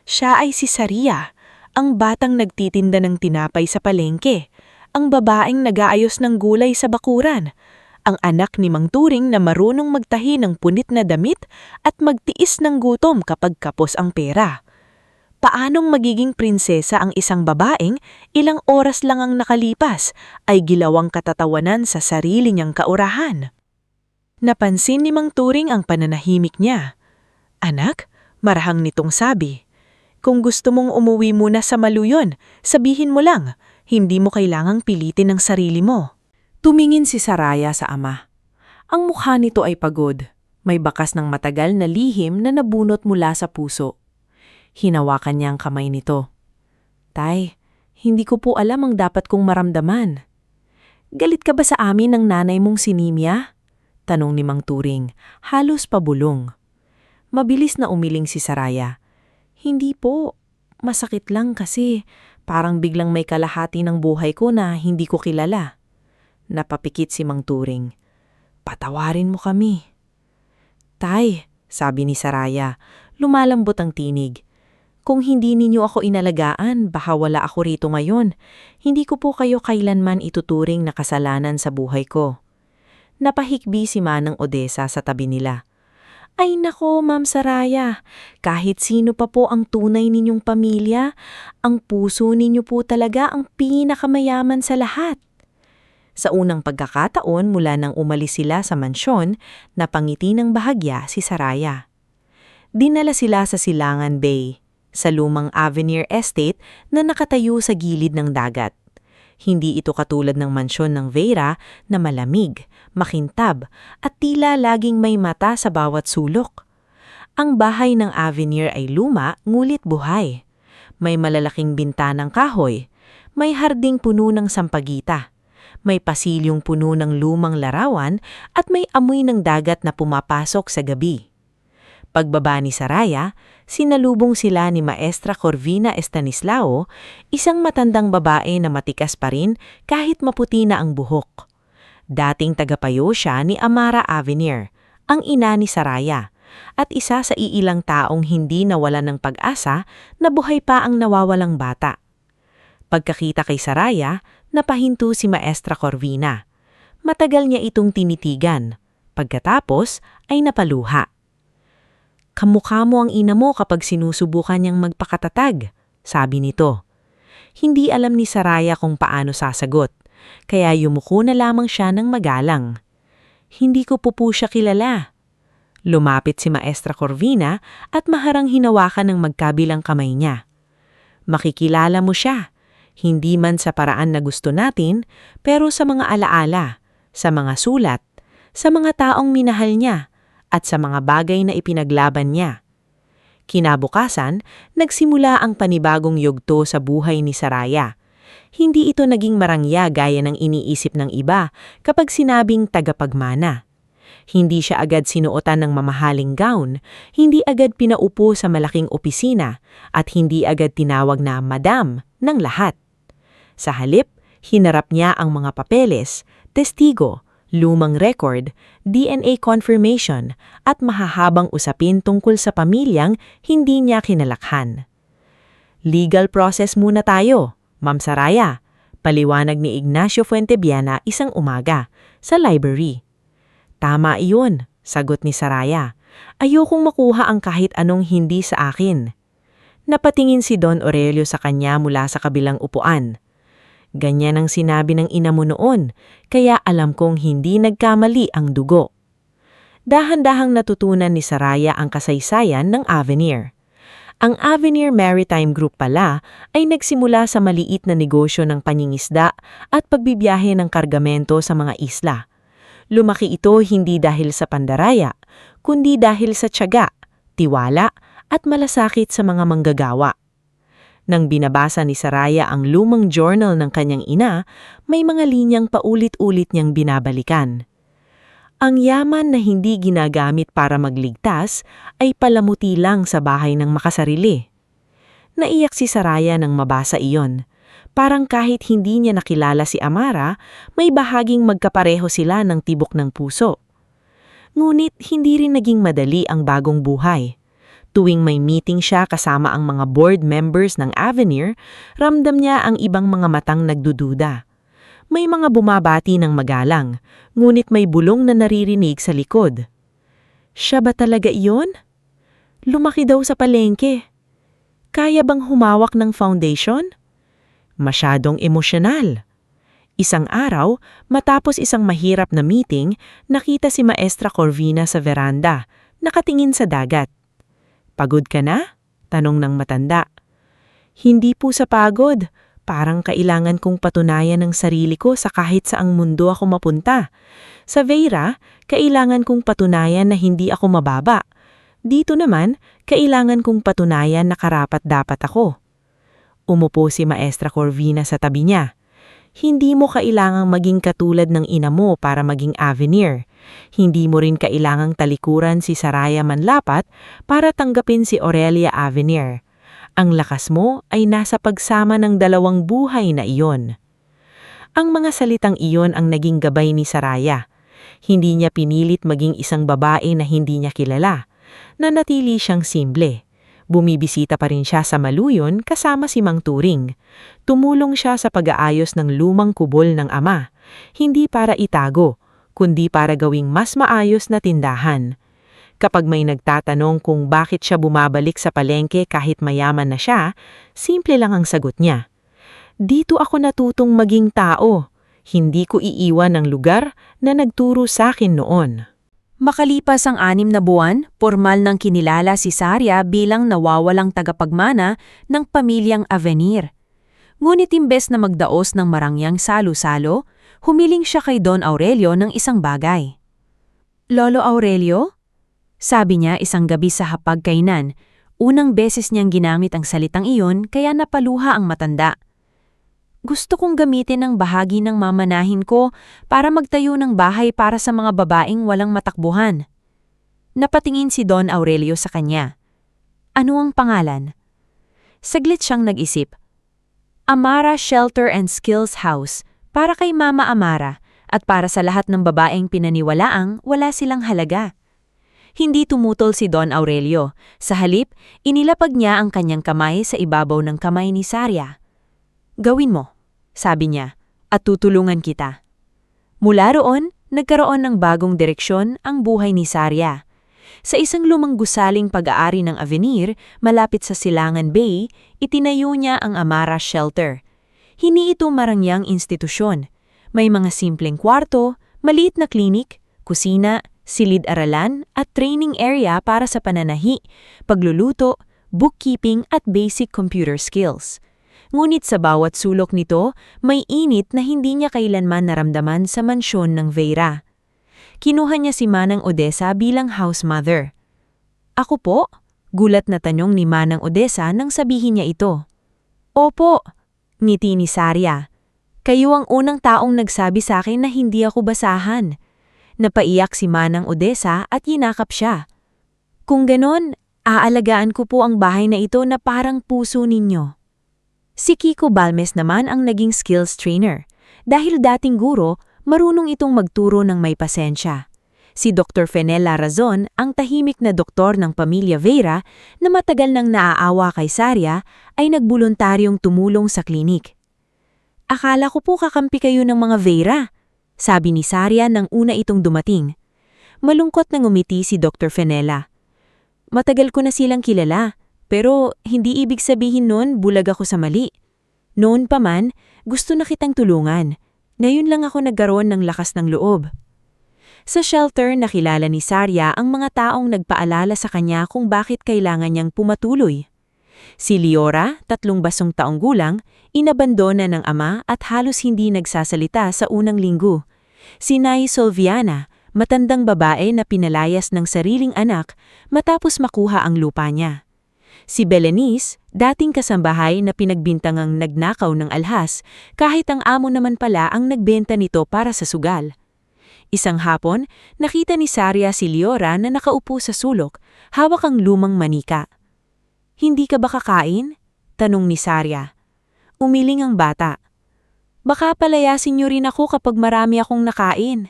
Siya ay si Saria, ang batang nagtitinda ng tinapay sa palengke, ang babaeng nag-aayos ng gulay sa bakuran, ang anak ni Mang Turing na marunong magtahi ng punit na damit at magtiis ng gutom kapag kapos ang pera. Paanong magiging prinsesa ang isang babaeng ilang oras lang ang nakalipas ay gilawang katatawanan sa sarili niyang kaurahan? Napansin ni Mang Turing ang pananahimik niya. Anak, marahang nitong sabi, kung gusto mong umuwi muna sa Maluyon, sabihin mo lang, hindi mo kailangang pilitin ang sarili mo. Tumingin si Saraya sa ama. Ang mukha nito ay pagod, may bakas ng matagal na lihim na nabunot mula sa puso. Hinawakan niya ang kamay nito. Tay, hindi ko po alam ang dapat kong maramdaman. Galit ka ba sa amin ng nanay mong si Nimia? Tanong ni Mang Turing, halos pabulong. Mabilis na umiling si Saraya. Hindi po. Masakit lang kasi parang biglang may kalahati ng buhay ko na hindi ko kilala. Napapikit si Mang Turing. Patawarin mo kami. Tay, sabi ni Saraya, lumalambot ang tinig. Kung hindi ninyo ako inalagaan, baka wala ako rito ngayon. Hindi ko po kayo kailanman ituturing na kasalanan sa buhay ko. Napahikbi si Manang Odessa sa tabi nila. Ay nako, Ma'am Saraya, kahit sino pa po ang tunay ninyong pamilya, ang puso ninyo po talaga ang pinakamayaman sa lahat. Sa unang pagkakataon mula nang umalis sila sa mansyon, napangiti ng bahagya si Saraya. Dinala sila sa Silangan Bay, sa lumang Avenir Estate na nakatayo sa gilid ng dagat. Hindi ito katulad ng mansyon ng Vera na malamig, makintab at tila laging may mata sa bawat sulok. Ang bahay ng Avenir ay luma ngulit buhay. May malalaking bintanang kahoy, may harding puno ng sampagita, may pasilyong puno ng lumang larawan at may amoy ng dagat na pumapasok sa gabi. Pagbaba ni Saraya, sinalubong sila ni Maestra Corvina Estanislao, isang matandang babae na matikas pa rin kahit maputi na ang buhok. Dating tagapayo siya ni Amara Avenir, ang ina ni Saraya, at isa sa iilang taong hindi nawalan ng pag-asa na buhay pa ang nawawalang bata. Pagkakita kay Saraya, napahinto si Maestra Corvina. Matagal niya itong tinitigan. Pagkatapos ay napaluha. Kamukha mo ang ina mo kapag sinusubukan niyang magpakatatag, sabi nito. Hindi alam ni Saraya kung paano sasagot, kaya yumuko na lamang siya ng magalang. Hindi ko po siya kilala. Lumapit si Maestra Corvina at maharang hinawakan ng magkabilang kamay niya. Makikilala mo siya, hindi man sa paraan na gusto natin, pero sa mga alaala, sa mga sulat, sa mga taong minahal niya, at sa mga bagay na ipinaglaban niya. Kinabukasan, nagsimula ang panibagong yugto sa buhay ni Saraya. Hindi ito naging marangya gaya ng iniisip ng iba kapag sinabing tagapagmana. Hindi siya agad sinuotan ng mamahaling gown, hindi agad pinaupo sa malaking opisina, at hindi agad tinawag na madam ng lahat. Sa halip, hinarap niya ang mga papeles, testigo, lumang record, DNA confirmation at mahahabang usapin tungkol sa pamilyang hindi niya kinalakhan. Legal process muna tayo, Ma'am Saraya, paliwanag ni Ignacio Fuentebiana isang umaga sa library. Tama iyon, sagot ni Saraya. Ayokong makuha ang kahit anong hindi sa akin. Napatingin si Don Aurelio sa kanya mula sa kabilang upuan. Ganyan ang sinabi ng ina mo noon, kaya alam kong hindi nagkamali ang dugo. Dahan-dahang natutunan ni Saraya ang kasaysayan ng Avenir. Ang Avenir Maritime Group pala ay nagsimula sa maliit na negosyo ng pangingisda at pagbibiyahe ng kargamento sa mga isla. Lumaki ito hindi dahil sa pandaraya, kundi dahil sa tiyaga, tiwala at malasakit sa mga manggagawa. Nang binabasa ni Saraya ang lumang journal ng kanyang ina, may mga linyang paulit-ulit niyang binabalikan. Ang yaman na hindi ginagamit para magligtas ay palamuti lang sa bahay ng makasarili. Naiyak si Saraya nang mabasa iyon. Parang kahit hindi niya nakilala si Amara, may bahaging magkapareho sila ng tibok ng puso. Ngunit hindi rin naging madali ang bagong buhay. Tuwing may meeting siya kasama ang mga board members ng Avenir, ramdam niya ang ibang mga matang nagdududa. May mga bumabati ng magalang, ngunit may bulong na naririnig sa likod. Siya ba talaga iyon? Lumaki daw sa palengke. Kaya bang humawak ng foundation? Masyadong emosyonal. Isang araw, matapos isang mahirap na meeting, nakita si Maestra Corvina sa veranda, nakatingin sa dagat. Pagod ka na? Tanong ng matanda. Hindi po sa pagod. Parang kailangan kong patunayan ng sarili ko sa kahit saang mundo ako mapunta. Sa Vera, kailangan kong patunayan na hindi ako mababa. Dito naman, kailangan kong patunayan na karapat-dapat ako. Umupo si Maestra Corvina sa tabi niya. Hindi mo kailangang maging katulad ng ina mo para maging Avenir. Hindi mo rin kailangang talikuran si Saraya Manlapat para tanggapin si Aurelia Avenir. Ang lakas mo ay nasa pagsama ng dalawang buhay na iyon. Ang mga salitang iyon ang naging gabay ni Saraya. Hindi niya pinilit maging isang babae na hindi niya kilala. Nanatili siyang simple. Bumibisita pa rin siya sa Maluyon kasama si Mang Turing. Tumulong siya sa pag-aayos ng lumang kubol ng ama, hindi para itago, kundi para gawing mas maayos na tindahan. Kapag may nagtatanong kung bakit siya bumabalik sa palengke kahit mayaman na siya, simple lang ang sagot niya. Dito ako natutong maging tao. Hindi ko iiwan ang lugar na nagturo sa akin noon. Makalipas ang 6 na buwan, formal nang kinilala si Sarya bilang nawawalang tagapagmana ng pamilyang Avenir. Ngunit imbes na magdaos ng marangyang salo-salo, humiling siya kay Don Aurelio ng isang bagay. Lolo Aurelio? Sabi niya isang gabi sa hapagkainan. Unang beses niyang ginamit ang salitang iyon kaya napaluha ang matanda. Gusto kong gamitin ang bahagi ng mamanahin ko para magtayo ng bahay para sa mga babaeng walang matakbuhan. Napatingin si Don Aurelio sa kanya. Ano ang pangalan? Saglit siyang nag-isip. Amara Shelter and Skills House, para kay Mama Amara at para sa lahat ng babaeng pinaniwalaang wala silang halaga. Hindi tumutol si Don Aurelio. Sa halip, inilapag niya ang kanyang kamay sa ibabaw ng kamay ni Sarya. Gawin mo, sabi niya, at tutulungan kita. Mula roon, nagkaroon ng bagong direksyon ang buhay ni Sarya. Sa isang lumang gusaling pag-aari ng Avenir, malapit sa Silangan Bay, itinayo niya ang Amara Shelter. Hindi ito marangyang institusyon. May mga simpleng kwarto, maliit na klinik, kusina, silid-aralan at training area para sa pananahi, pagluluto, bookkeeping at basic computer skills. Ngunit sa bawat sulok nito, may init na hindi niya kailanman naramdaman sa mansyon ng Veira. Kinuha niya si Manang Odessa bilang house mother. Ako po? Gulat na tanong ni Manang Odessa nang sabihin niya ito. Opo, ngiti ni Sarya. Kayo ang unang taong nagsabi sa akin na hindi ako basahan. Napaiyak si Manang Odessa at yinakap siya. Kung ganon, aalagaan ko po ang bahay na ito na parang puso ninyo. Si Kiko Balmes naman ang naging skills trainer. Dahil dating guro, marunong itong magturo ng may pasensya. Si Dr. Fenella Razon, ang tahimik na doktor ng pamilya Veira na matagal nang naaawa kay Sarya, ay nagboluntaryong tumulong sa klinik. Akala ko po kakampi kayo ng mga Veira, sabi ni Sarya nang una itong dumating. Malungkot na ngumiti si Dr. Fenella. Matagal ko na silang kilala, pero hindi ibig sabihin nun bulag ako sa mali. Noon pa man, gusto na kitang tulungan. Ngayon lang ako nagkaroon ng lakas ng loob. Sa shelter, nakilala ni Sarya ang mga taong nagpaalala sa kanya kung bakit kailangan niyang pumatuloy. Si Liora, 32 taong gulang, inabandona ng ama at halos hindi nagsasalita sa unang linggo. Si Nay Solviana, matandang babae na pinalayas ng sariling anak matapos makuha ang lupa niya. Si Belenice, dating kasambahay na pinagbintangang nagnakaw ng alhas, kahit ang amo naman pala ang nagbenta nito para sa sugal. Isang hapon, nakita ni Sarya si Liora na nakaupo sa sulok, hawak ang lumang manika. Hindi ka ba kakain? Tanong ni Sarya. Umiling ang bata. Baka palayasin niyo rin ako kapag marami akong nakain.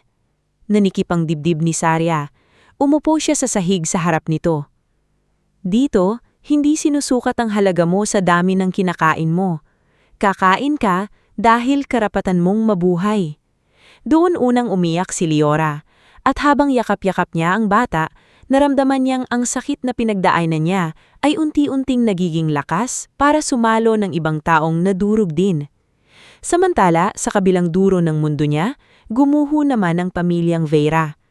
Nanikip ang dibdib ni Sarya. Umupo siya sa sahig sa harap nito. Dito, hindi sinusukat ang halaga mo sa dami ng kinakain mo. Kakain ka dahil karapatan mong mabuhay. Doon unang umiyak si Liora, at habang yakap-yakap niya ang bata, naramdaman niyang ang sakit na pinagdaanan niya ay unti-unting nagiging lakas para sumalo ng ibang taong nadurog din. Samantala, sa kabilang duro ng mundo niya, gumuho naman ang pamilyang Veira.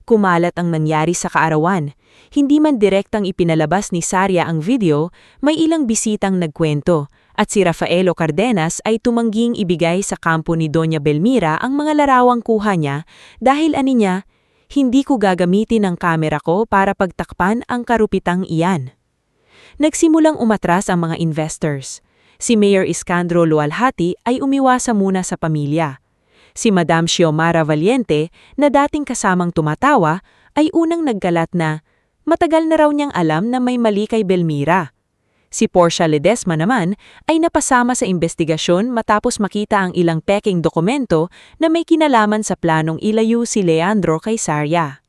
Kumalat ang nangyari sa kaarawan. Hindi man direktang ipinalabas ni Sarya ang video, may ilang bisitang nagkwento, at si Rafaelo Cardenas ay tumangging ibigay sa kampo ni Doña Belmira ang mga larawang kuha niya dahil ani niya, hindi ko gagamitin ang kamera ko para pagtakpan ang karupitang iyan. Nagsimulang umatras ang mga investors. Si Mayor Iskandro Lualhati ay umiwasa muna sa pamilya. Si Madam Xiomara Valiente, na dating kasamang tumatawa, ay unang nagkalat na matagal na raw niyang alam na may mali kay Belmira. Si Portia Ledesma naman ay napasama sa investigasyon matapos makita ang ilang peking dokumento na may kinalaman sa planong ilayo si Leandro kay Saria.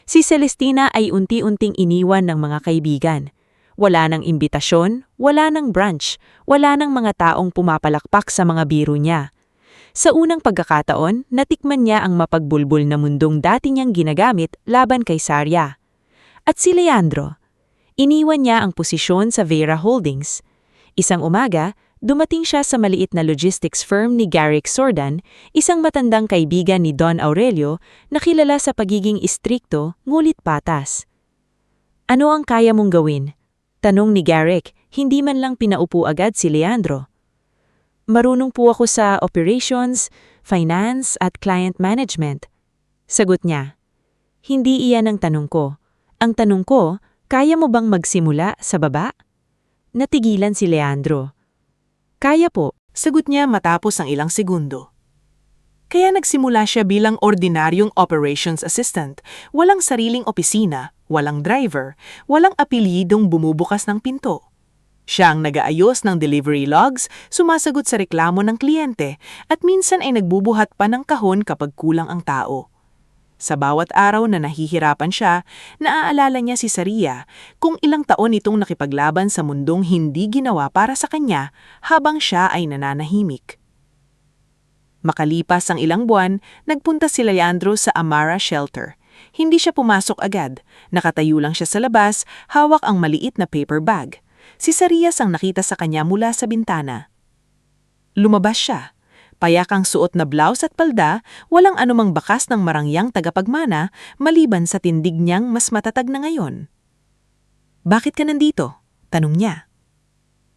Si Celestina ay unti-unting iniwan ng mga kaibigan. Wala nang imbitasyon, wala nang brunch, wala nang mga taong pumapalakpak sa mga biro niya. Sa unang pagkakataon, natikman niya ang mapagbulbul na mundong dati niyang ginagamit laban kay Saria. At si Leandro, iniwan niya ang posisyon sa Vera Holdings. Isang umaga, dumating siya sa maliit na logistics firm ni Garrick Sordan, isang matandang kaibigan ni Don Aurelio na kilala sa pagiging istrikto ngulit patas. Ano ang kaya mong gawin? Tanong ni Garrick, hindi man lang pinaupo agad si Leandro. Marunong po ako sa operations, finance at client management. Sagot niya. Hindi iyan ang tanong ko. Ang tanong ko, kaya mo bang magsimula sa baba? Natigilan si Leandro. Kaya po, Sagot niya matapos ang ilang segundo. Kaya nagsimula siya bilang ordinaryong operations assistant, walang sariling opisina, walang driver, walang apelyidong bumubukas ng pinto. Siya ang nag-aayos ng delivery logs, sumasagot sa reklamo ng kliyente, at minsan ay nagbubuhat pa ng kahon kapag kulang ang tao. Sa bawat araw na nahihirapan siya, naaalala niya si Saria kung ilang taon itong nakipaglaban sa mundong hindi ginawa para sa kanya habang siya ay nananahimik. Makalipas ang ilang buwan, nagpunta si Leandro sa Amara Shelter. Hindi siya pumasok agad, nakatayo lang siya sa labas, hawak ang maliit na paper bag. Si Sarias ang nakita sa kanya mula sa bintana. Lumabas siya. Payakang suot na blouse at palda, walang anumang bakas ng marangyang tagapagmana maliban sa tindig niyang mas matatag na ngayon. Bakit ka nandito? Tanong niya.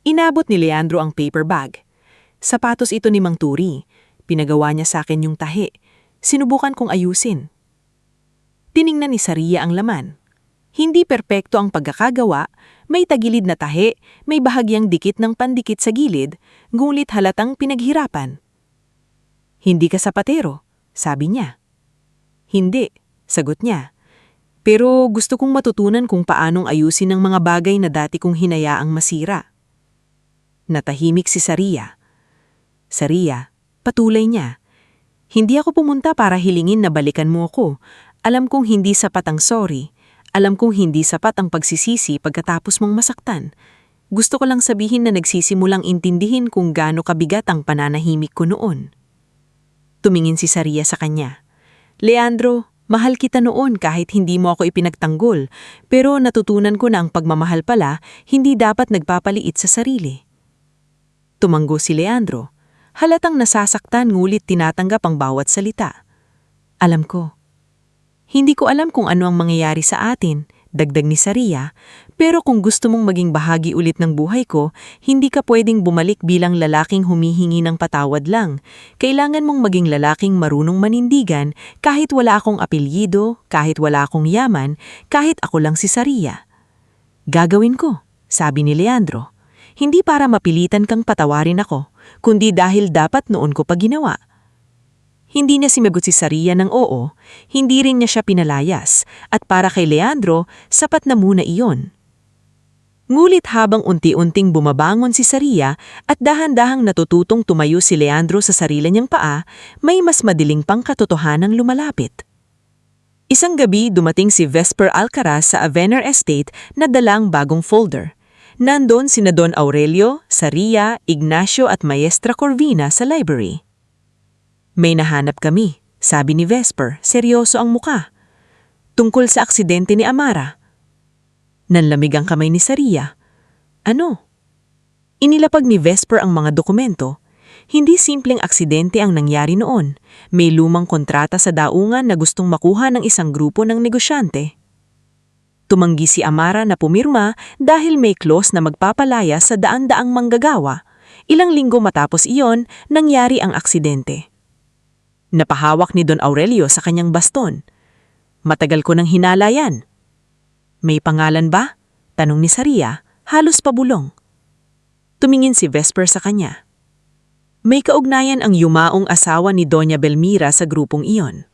Inabot ni Leandro ang paper bag. Sapatos ito ni Mang Turi. Pinagawa niya sa akin yung tahi. Sinubukan kong ayusin. Tiningnan ni Saria ang laman. Hindi perpekto ang pagkakagawa, may tagilid na tahi, may bahagyang dikit ng pandikit sa gilid, ngunit halatang pinaghirapan. Hindi ka sapatero, sabi niya. Hindi, sagot niya. Pero gusto kong matutunan kung paanong ayusin ang mga bagay na dati kong hinayaang masira. Natahimik si Saria. Saria, patuloy niya. Hindi ako pumunta para hilingin na balikan mo ako. Alam kong hindi sapat ang sorry. Alam kong hindi sapat ang pagsisisi pagkatapos mong masaktan. Gusto ko lang sabihin na nagsisimulang intindihin kung gaano kabigat ang pananahimik ko noon. Tumingin si Saria sa kanya. Leandro, mahal kita noon kahit hindi mo ako ipinagtanggol, pero natutunan ko na ang pagmamahal pala hindi dapat nagpapaliit sa sarili. Tumanggo si Leandro. Halatang nasasaktan ngulit tinatanggap ang bawat salita. Alam ko. Hindi ko alam kung ano ang mangyayari sa atin, dagdag ni Saria, pero kung gusto mong maging bahagi ulit ng buhay ko, hindi ka pwedeng bumalik bilang lalaking humihingi ng patawad lang. Kailangan mong maging lalaking marunong manindigan kahit wala akong apelyido, kahit wala akong yaman, kahit ako lang si Saria. Gagawin ko, sabi ni Leandro. Hindi para mapilitan kang patawarin ako, kundi dahil dapat noon ko pa ginawa. Hindi niya simagot si Saria ng oo, hindi rin niya siya pinalayas, at para kay Leandro, sapat na muna iyon. Ngulit habang unti-unting bumabangon si Saria at dahan-dahang natututong tumayo si Leandro sa sarili niyang paa, may mas madiling pang katotohanang lumalapit. Isang gabi dumating si Vesper Alcaraz sa Avener Estate na dalang bagong folder. Nandon sina Don Aurelio, Saria, Ignacio at Maestra Corvina sa library. May nahanap kami, sabi ni Vesper, seryoso ang muka. Tungkol sa aksidente ni Amara. Nanlamig ang kamay ni Saria. Ano? Inilapag ni Vesper ang mga dokumento. Hindi simpleng aksidente ang nangyari noon. May lumang kontrata sa daungan na gustong makuha ng isang grupo ng negosyante. Tumanggi si Amara na pumirma dahil may clause na magpapalaya sa daan-daang manggagawa. Ilang linggo matapos iyon, nangyari ang aksidente. Napahawak ni Don Aurelio sa kanyang baston. Matagal ko nang hinala yan. May pangalan ba? Tanong ni Saria, halos pabulong. Tumingin si Vesper sa kanya. May kaugnayan ang yumaong asawa ni Doña Belmira sa grupong iyon.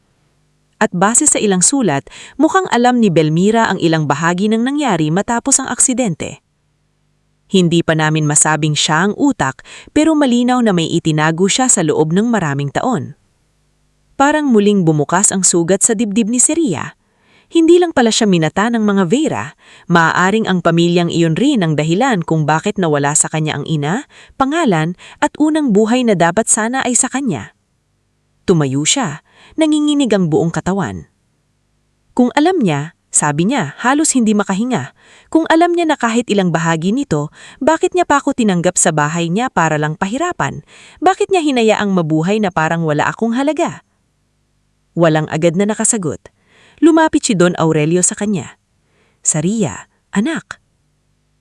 At base sa ilang sulat, mukhang alam ni Belmira ang ilang bahagi ng nangyari matapos ang aksidente. Hindi pa namin masabing siya ang utak, pero malinaw na may itinago siya sa loob ng maraming taon. Parang muling bumukas ang sugat sa dibdib ni Seria. Hindi lang pala siya minata ng mga Vera, maaaring ang pamilyang iyon rin ang dahilan kung bakit nawala sa kanya ang ina, pangalan at unang buhay na dapat sana ay sa kanya. Tumayo siya, nanginginig ang buong katawan. Kung alam niya, sabi niya, halos hindi makahinga. Kung alam niya na kahit ilang bahagi nito, bakit niya pa ako tinanggap sa bahay niya para lang pahirapan? Bakit niya hinayaang mabuhay na parang wala akong halaga? Walang agad na nakasagot. Lumapit si Don Aurelio sa kanya. Saria, anak.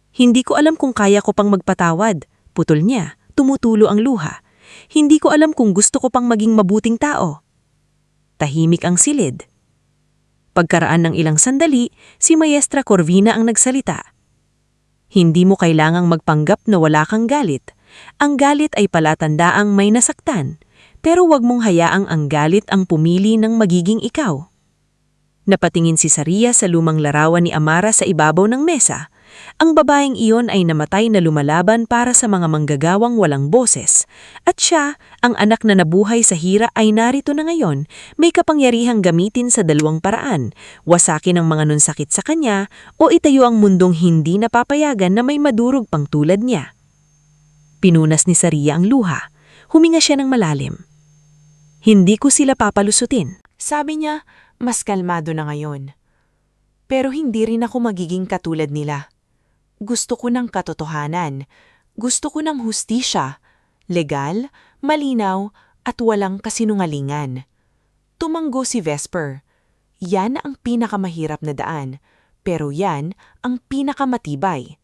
Hindi ko alam kung kaya ko pang magpatawad. Putol niya, tumutulo ang luha. Hindi ko alam kung gusto ko pang maging mabuting tao. Tahimik ang silid. Pagkaraan ng ilang sandali, si Maestra Corvina ang nagsalita. Hindi mo kailangang magpanggap na wala kang galit. Ang galit ay palatandaang may nasaktan. Pero wag mong hayaang ang galit ang pumili ng magiging ikaw. Napatingin si Saria sa lumang larawan ni Amara sa ibabaw ng mesa. Ang babaeng iyon ay namatay na lumalaban para sa mga manggagawang walang boses. At siya, ang anak na nabuhay sa hira ay narito na ngayon, may kapangyarihang gamitin sa dalawang paraan, wasakin ang mga nunsakit sa kanya o itayo ang mundong hindi napapayagan na may madurog pang tulad niya. Pinunas ni Saria ang luha. Huminga siya ng malalim. Hindi ko sila papalusutin. Sabi niya, mas kalmado na ngayon. Pero hindi rin ako magiging katulad nila. Gusto ko ng katotohanan. Gusto ko ng hustisya. Legal, malinaw, at walang kasinungalingan. Tumanggo si Vesper. Yan ang pinakamahirap na daan, pero yan ang pinakamatibay.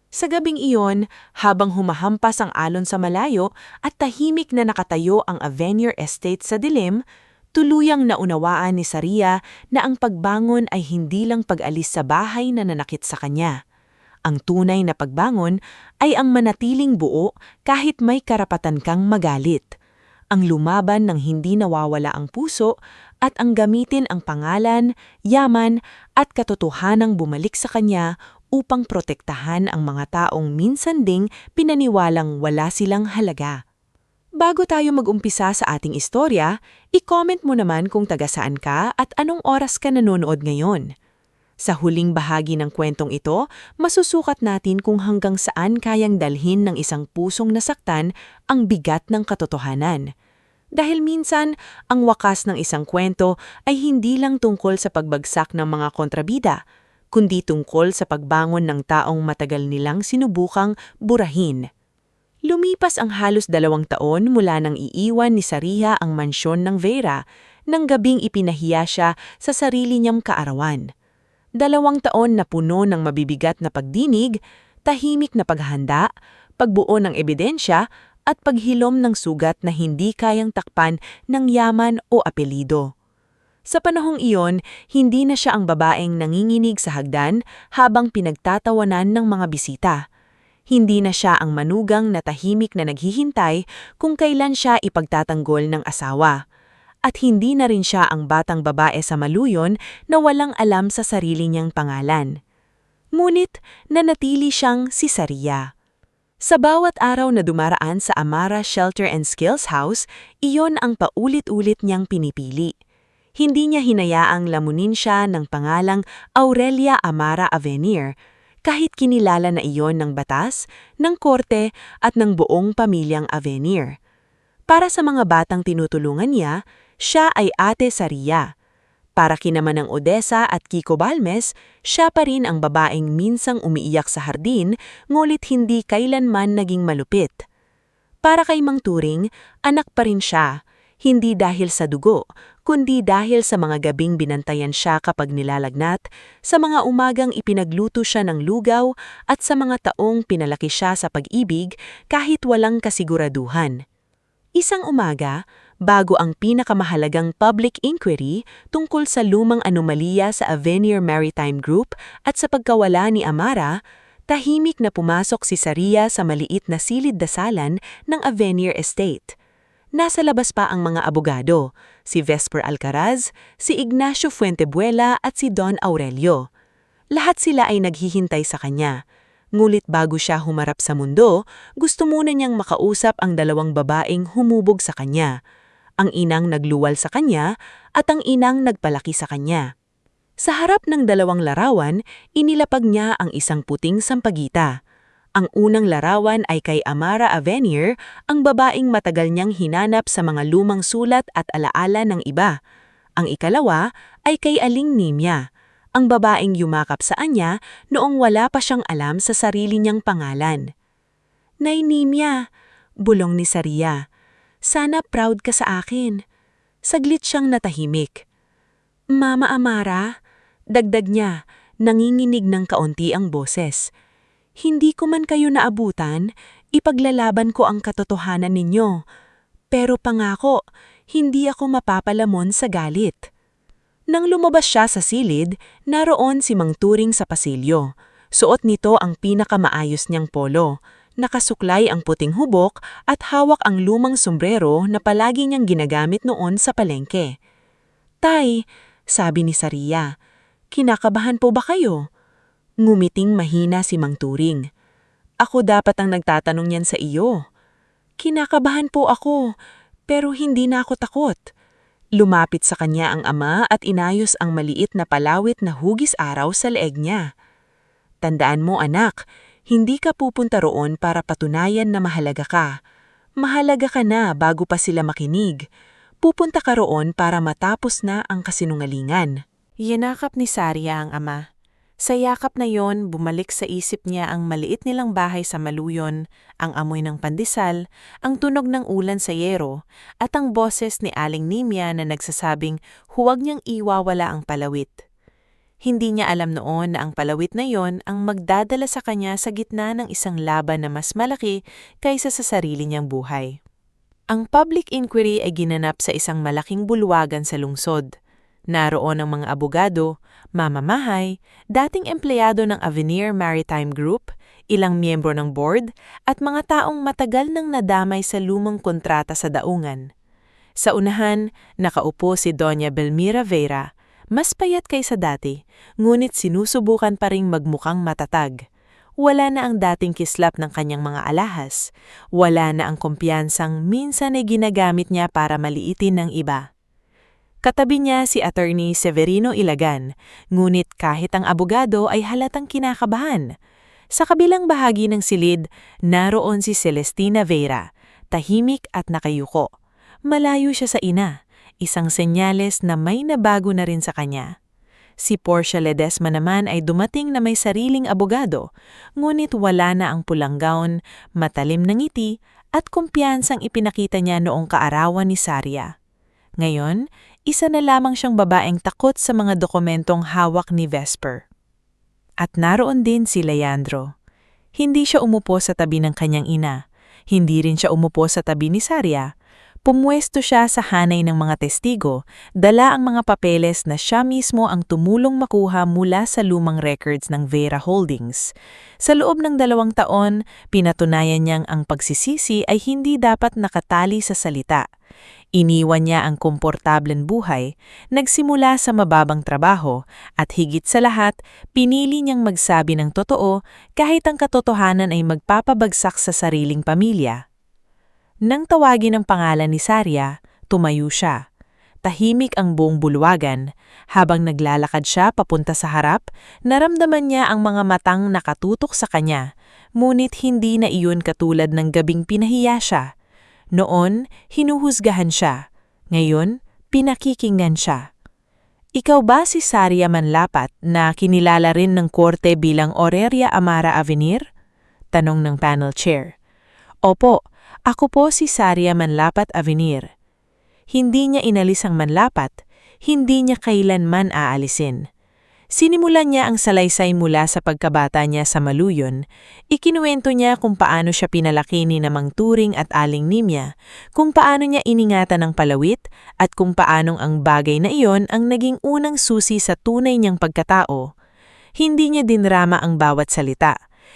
Sa gabing iyon, habang humahampas ang alon sa malayo at tahimik na nakatayo ang Avenir Estate sa dilim, tuluyang naunawaan ni Saria na ang pagbangon ay hindi lang pag-alis sa bahay na nanakit sa kanya. Ang tunay na pagbangon ay ang manatiling buo kahit may karapatan kang magalit. Ang lumaban ng hindi nawawala ang puso at ang gamitin ang pangalan, yaman at katotohanang bumalik sa kanya upang protektahan ang mga taong minsan ding pinaniwalang wala silang halaga. Bago tayo mag-umpisa sa ating istorya, i-comment mo naman kung taga saan ka at anong oras ka nanonood ngayon. Sa huling bahagi ng kwentong ito, masusukat natin kung hanggang saan kayang dalhin ng isang pusong nasaktan ang bigat ng katotohanan. Dahil minsan, ang wakas ng isang kwento ay hindi lang tungkol sa pagbagsak ng mga kontrabida, kundi tungkol sa pagbangon ng taong matagal nilang sinubukang burahin. Lumipas ang halos 2 taon mula nang iiwan ni Saria ang mansyon ng Vera, nang gabing ipinahiya siya sa sarili niyang kaarawan. 2 taon na puno ng mabibigat na pagdinig, tahimik na paghahanda, pagbuo ng ebidensya, at paghilom ng sugat na hindi kayang takpan ng yaman o apelido. Sa panahong iyon, hindi na siya ang babaeng nanginginig sa hagdan habang pinagtatawanan ng mga bisita. Hindi na siya ang manugang na tahimik na naghihintay kung kailan siya ipagtatanggol ng asawa. At hindi na rin siya ang batang babae sa maluyon na walang alam sa sarili niyang pangalan. Ngunit, nanatili siyang si Saria. Sa bawat araw na dumaraan sa Amara Shelter and Skills House, iyon ang paulit-ulit niyang pinipili. Hindi niya hinayaang lamunin siya ng pangalang Aurelia Amara Avenir, kahit kinilala na iyon ng batas, ng korte at ng buong pamilyang Avenir. Para sa mga batang tinutulungan niya, siya ay Ate Saria. Para kinaman ng Odessa at Kiko Balmes, siya pa rin ang babaeng minsang umiiyak sa hardin, ngulit hindi kailanman naging malupit. Para kay Mang Turing, anak pa rin siya, hindi dahil sa dugo, kundi dahil sa mga gabing binantayan siya kapag nilalagnat, sa mga umagang ipinagluto siya ng lugaw at sa mga taong pinalaki siya sa pag-ibig kahit walang kasiguraduhan. Isang umaga, bago ang pinakamahalagang public inquiry tungkol sa lumang anomalya sa Avenir Maritime Group at sa pagkawala ni Amara, Tahimik na pumasok si Saria sa maliit na silid-dasalan ng Avenir Estate. Nasa labas pa ang mga abogado, si Vesper Alcaraz, si Ignacio Fuentebuela at si Don Aurelio. Lahat sila ay naghihintay sa kanya. Ngulit bago siya humarap sa mundo, gusto muna niyang makausap ang dalawang babaeng humubog sa kanya. Ang inang nagluwal sa kanya at ang inang nagpalaki sa kanya. Sa harap ng dalawang larawan, inilapag niya ang isang puting sampagita. Ang unang larawan ay kay Amara Avenir, ang babaeng matagal niyang hinanap sa mga lumang sulat at alaala ng iba. Ang ikalawa ay kay Aling Nimia, ang babaeng yumakap sa kanya noong wala pa siyang alam sa sarili niyang pangalan. "Nay Nimia," bulong ni Saria, "sana proud ka sa akin." Saglit siyang natahimik. "Mama Amara," dagdag niya, nanginginig ng kaunti ang boses. "Hindi ko man kayo naabutan, ipaglalaban ko ang katotohanan ninyo. Pero pangako, hindi ako mapapalamon sa galit." Nang lumabas siya sa silid, naroon si Mang Turing sa pasilyo. Suot nito ang pinakamaayos niyang polo. Nakasuklay ang puting hubok at hawak ang lumang sombrero na palagi niyang ginagamit noon sa palengke. "Tay," sabi ni Saria, "kinakabahan po ba kayo?" Ngumiting mahina si Mang Turing. "Ako dapat ang nagtatanong niyan sa iyo." "Kinakabahan po ako, pero hindi na ako takot." Lumapit sa kanya ang ama at inayos ang maliit na palawit na hugis araw sa leeg niya. "Tandaan mo anak, hindi ka pupunta roon para patunayan na mahalaga ka. Mahalaga ka na bago pa sila makinig. Pupunta ka roon para matapos na ang kasinungalingan." Yanakap ni Saria ang ama. Sa yakap na yon, bumalik sa isip niya ang maliit nilang bahay sa Maluyon, ang amoy ng pandesal, ang tunog ng ulan sa yero, at ang boses ni Aling Nimia na nagsasabing huwag niyang iwawala ang palawit. Hindi niya alam noon na ang palawit na yon ang magdadala sa kanya sa gitna ng isang laban na mas malaki kaysa sa sarili niyang buhay. Ang public inquiry ay ginanap sa isang malaking bulwagan sa lungsod. Naroon ang mga abogado, mamamahay, dating empleyado ng Avenir Maritime Group, ilang miyembro ng board, at mga taong matagal nang nadamay sa lumang kontrata sa daungan. Sa unahan, nakaupo si Doña Belmira Vera, mas payat kaysa dati, ngunit sinusubukan pa ring magmukhang matatag. Wala na ang dating kislap ng kanyang mga alahas, wala na ang kumpiyansang minsan ay ginagamit niya para maliitin ng iba. Katabi niya si Attorney Severino Ilagan, ngunit kahit ang abogado ay halatang kinakabahan. Sa kabilang bahagi ng silid, naroon si Celestina Vera, tahimik at nakayuko. Malayo siya sa ina, isang senyales na may nabago na rin sa kanya. Si Portia Ledesma naman ay dumating na may sariling abogado, ngunit wala na ang pulang gown, matalim na ngiti, at kumpiyansang ipinakita niya noong kaarawan ni Saria. Ngayon, isa na lamang siyang babaeng takot sa mga dokumentong hawak ni Vesper. At naroon din si Leandro. Hindi siya umupo sa tabi ng kanyang ina. Hindi rin siya umupo sa tabi ni Saria. Pumwesto siya sa hanay ng mga testigo, dala ang mga papeles na siya mismo ang tumulong makuha mula sa lumang records ng Vera Holdings. Sa loob ng 2 taon, pinatunayan niyang ang pagsisisi ay hindi dapat nakatali sa salita. Iniwan niya ang komportableng buhay, nagsimula sa mababang trabaho, at higit sa lahat, pinili niyang magsabi ng totoo kahit ang katotohanan ay magpapabagsak sa sariling pamilya. Nang tawagin ang pangalan ni Saria, tumayo siya. Tahimik ang buong bulwagan. Habang naglalakad siya papunta sa harap, naramdaman niya ang mga matang nakatutok sa kanya, ngunit hindi na iyon katulad ng gabing pinahiya siya. Noon, hinuhusgahan siya. Ngayon, pinakikinggan siya. "Ikaw ba si Saria Manlapat na kinilala rin ng korte bilang Aurelia Amara Avenir?" Tanong ng panel chair. "Opo, ako po si Saria Manlapat Avenir." Hindi niya inalis ang Manlapat, hindi niya kailanman aalisin. Sinimulan niya ang salaysay mula sa pagkabata niya sa Maluyon. Ikinuwento niya kung paano siya pinalaki ni Mang Turing at Aling Nimia, kung paano niya iningatan ng palawit, at kung paanong ang bagay na iyon ang naging unang susi sa tunay niyang pagkatao. Hindi niya dinrama ang bawat salita.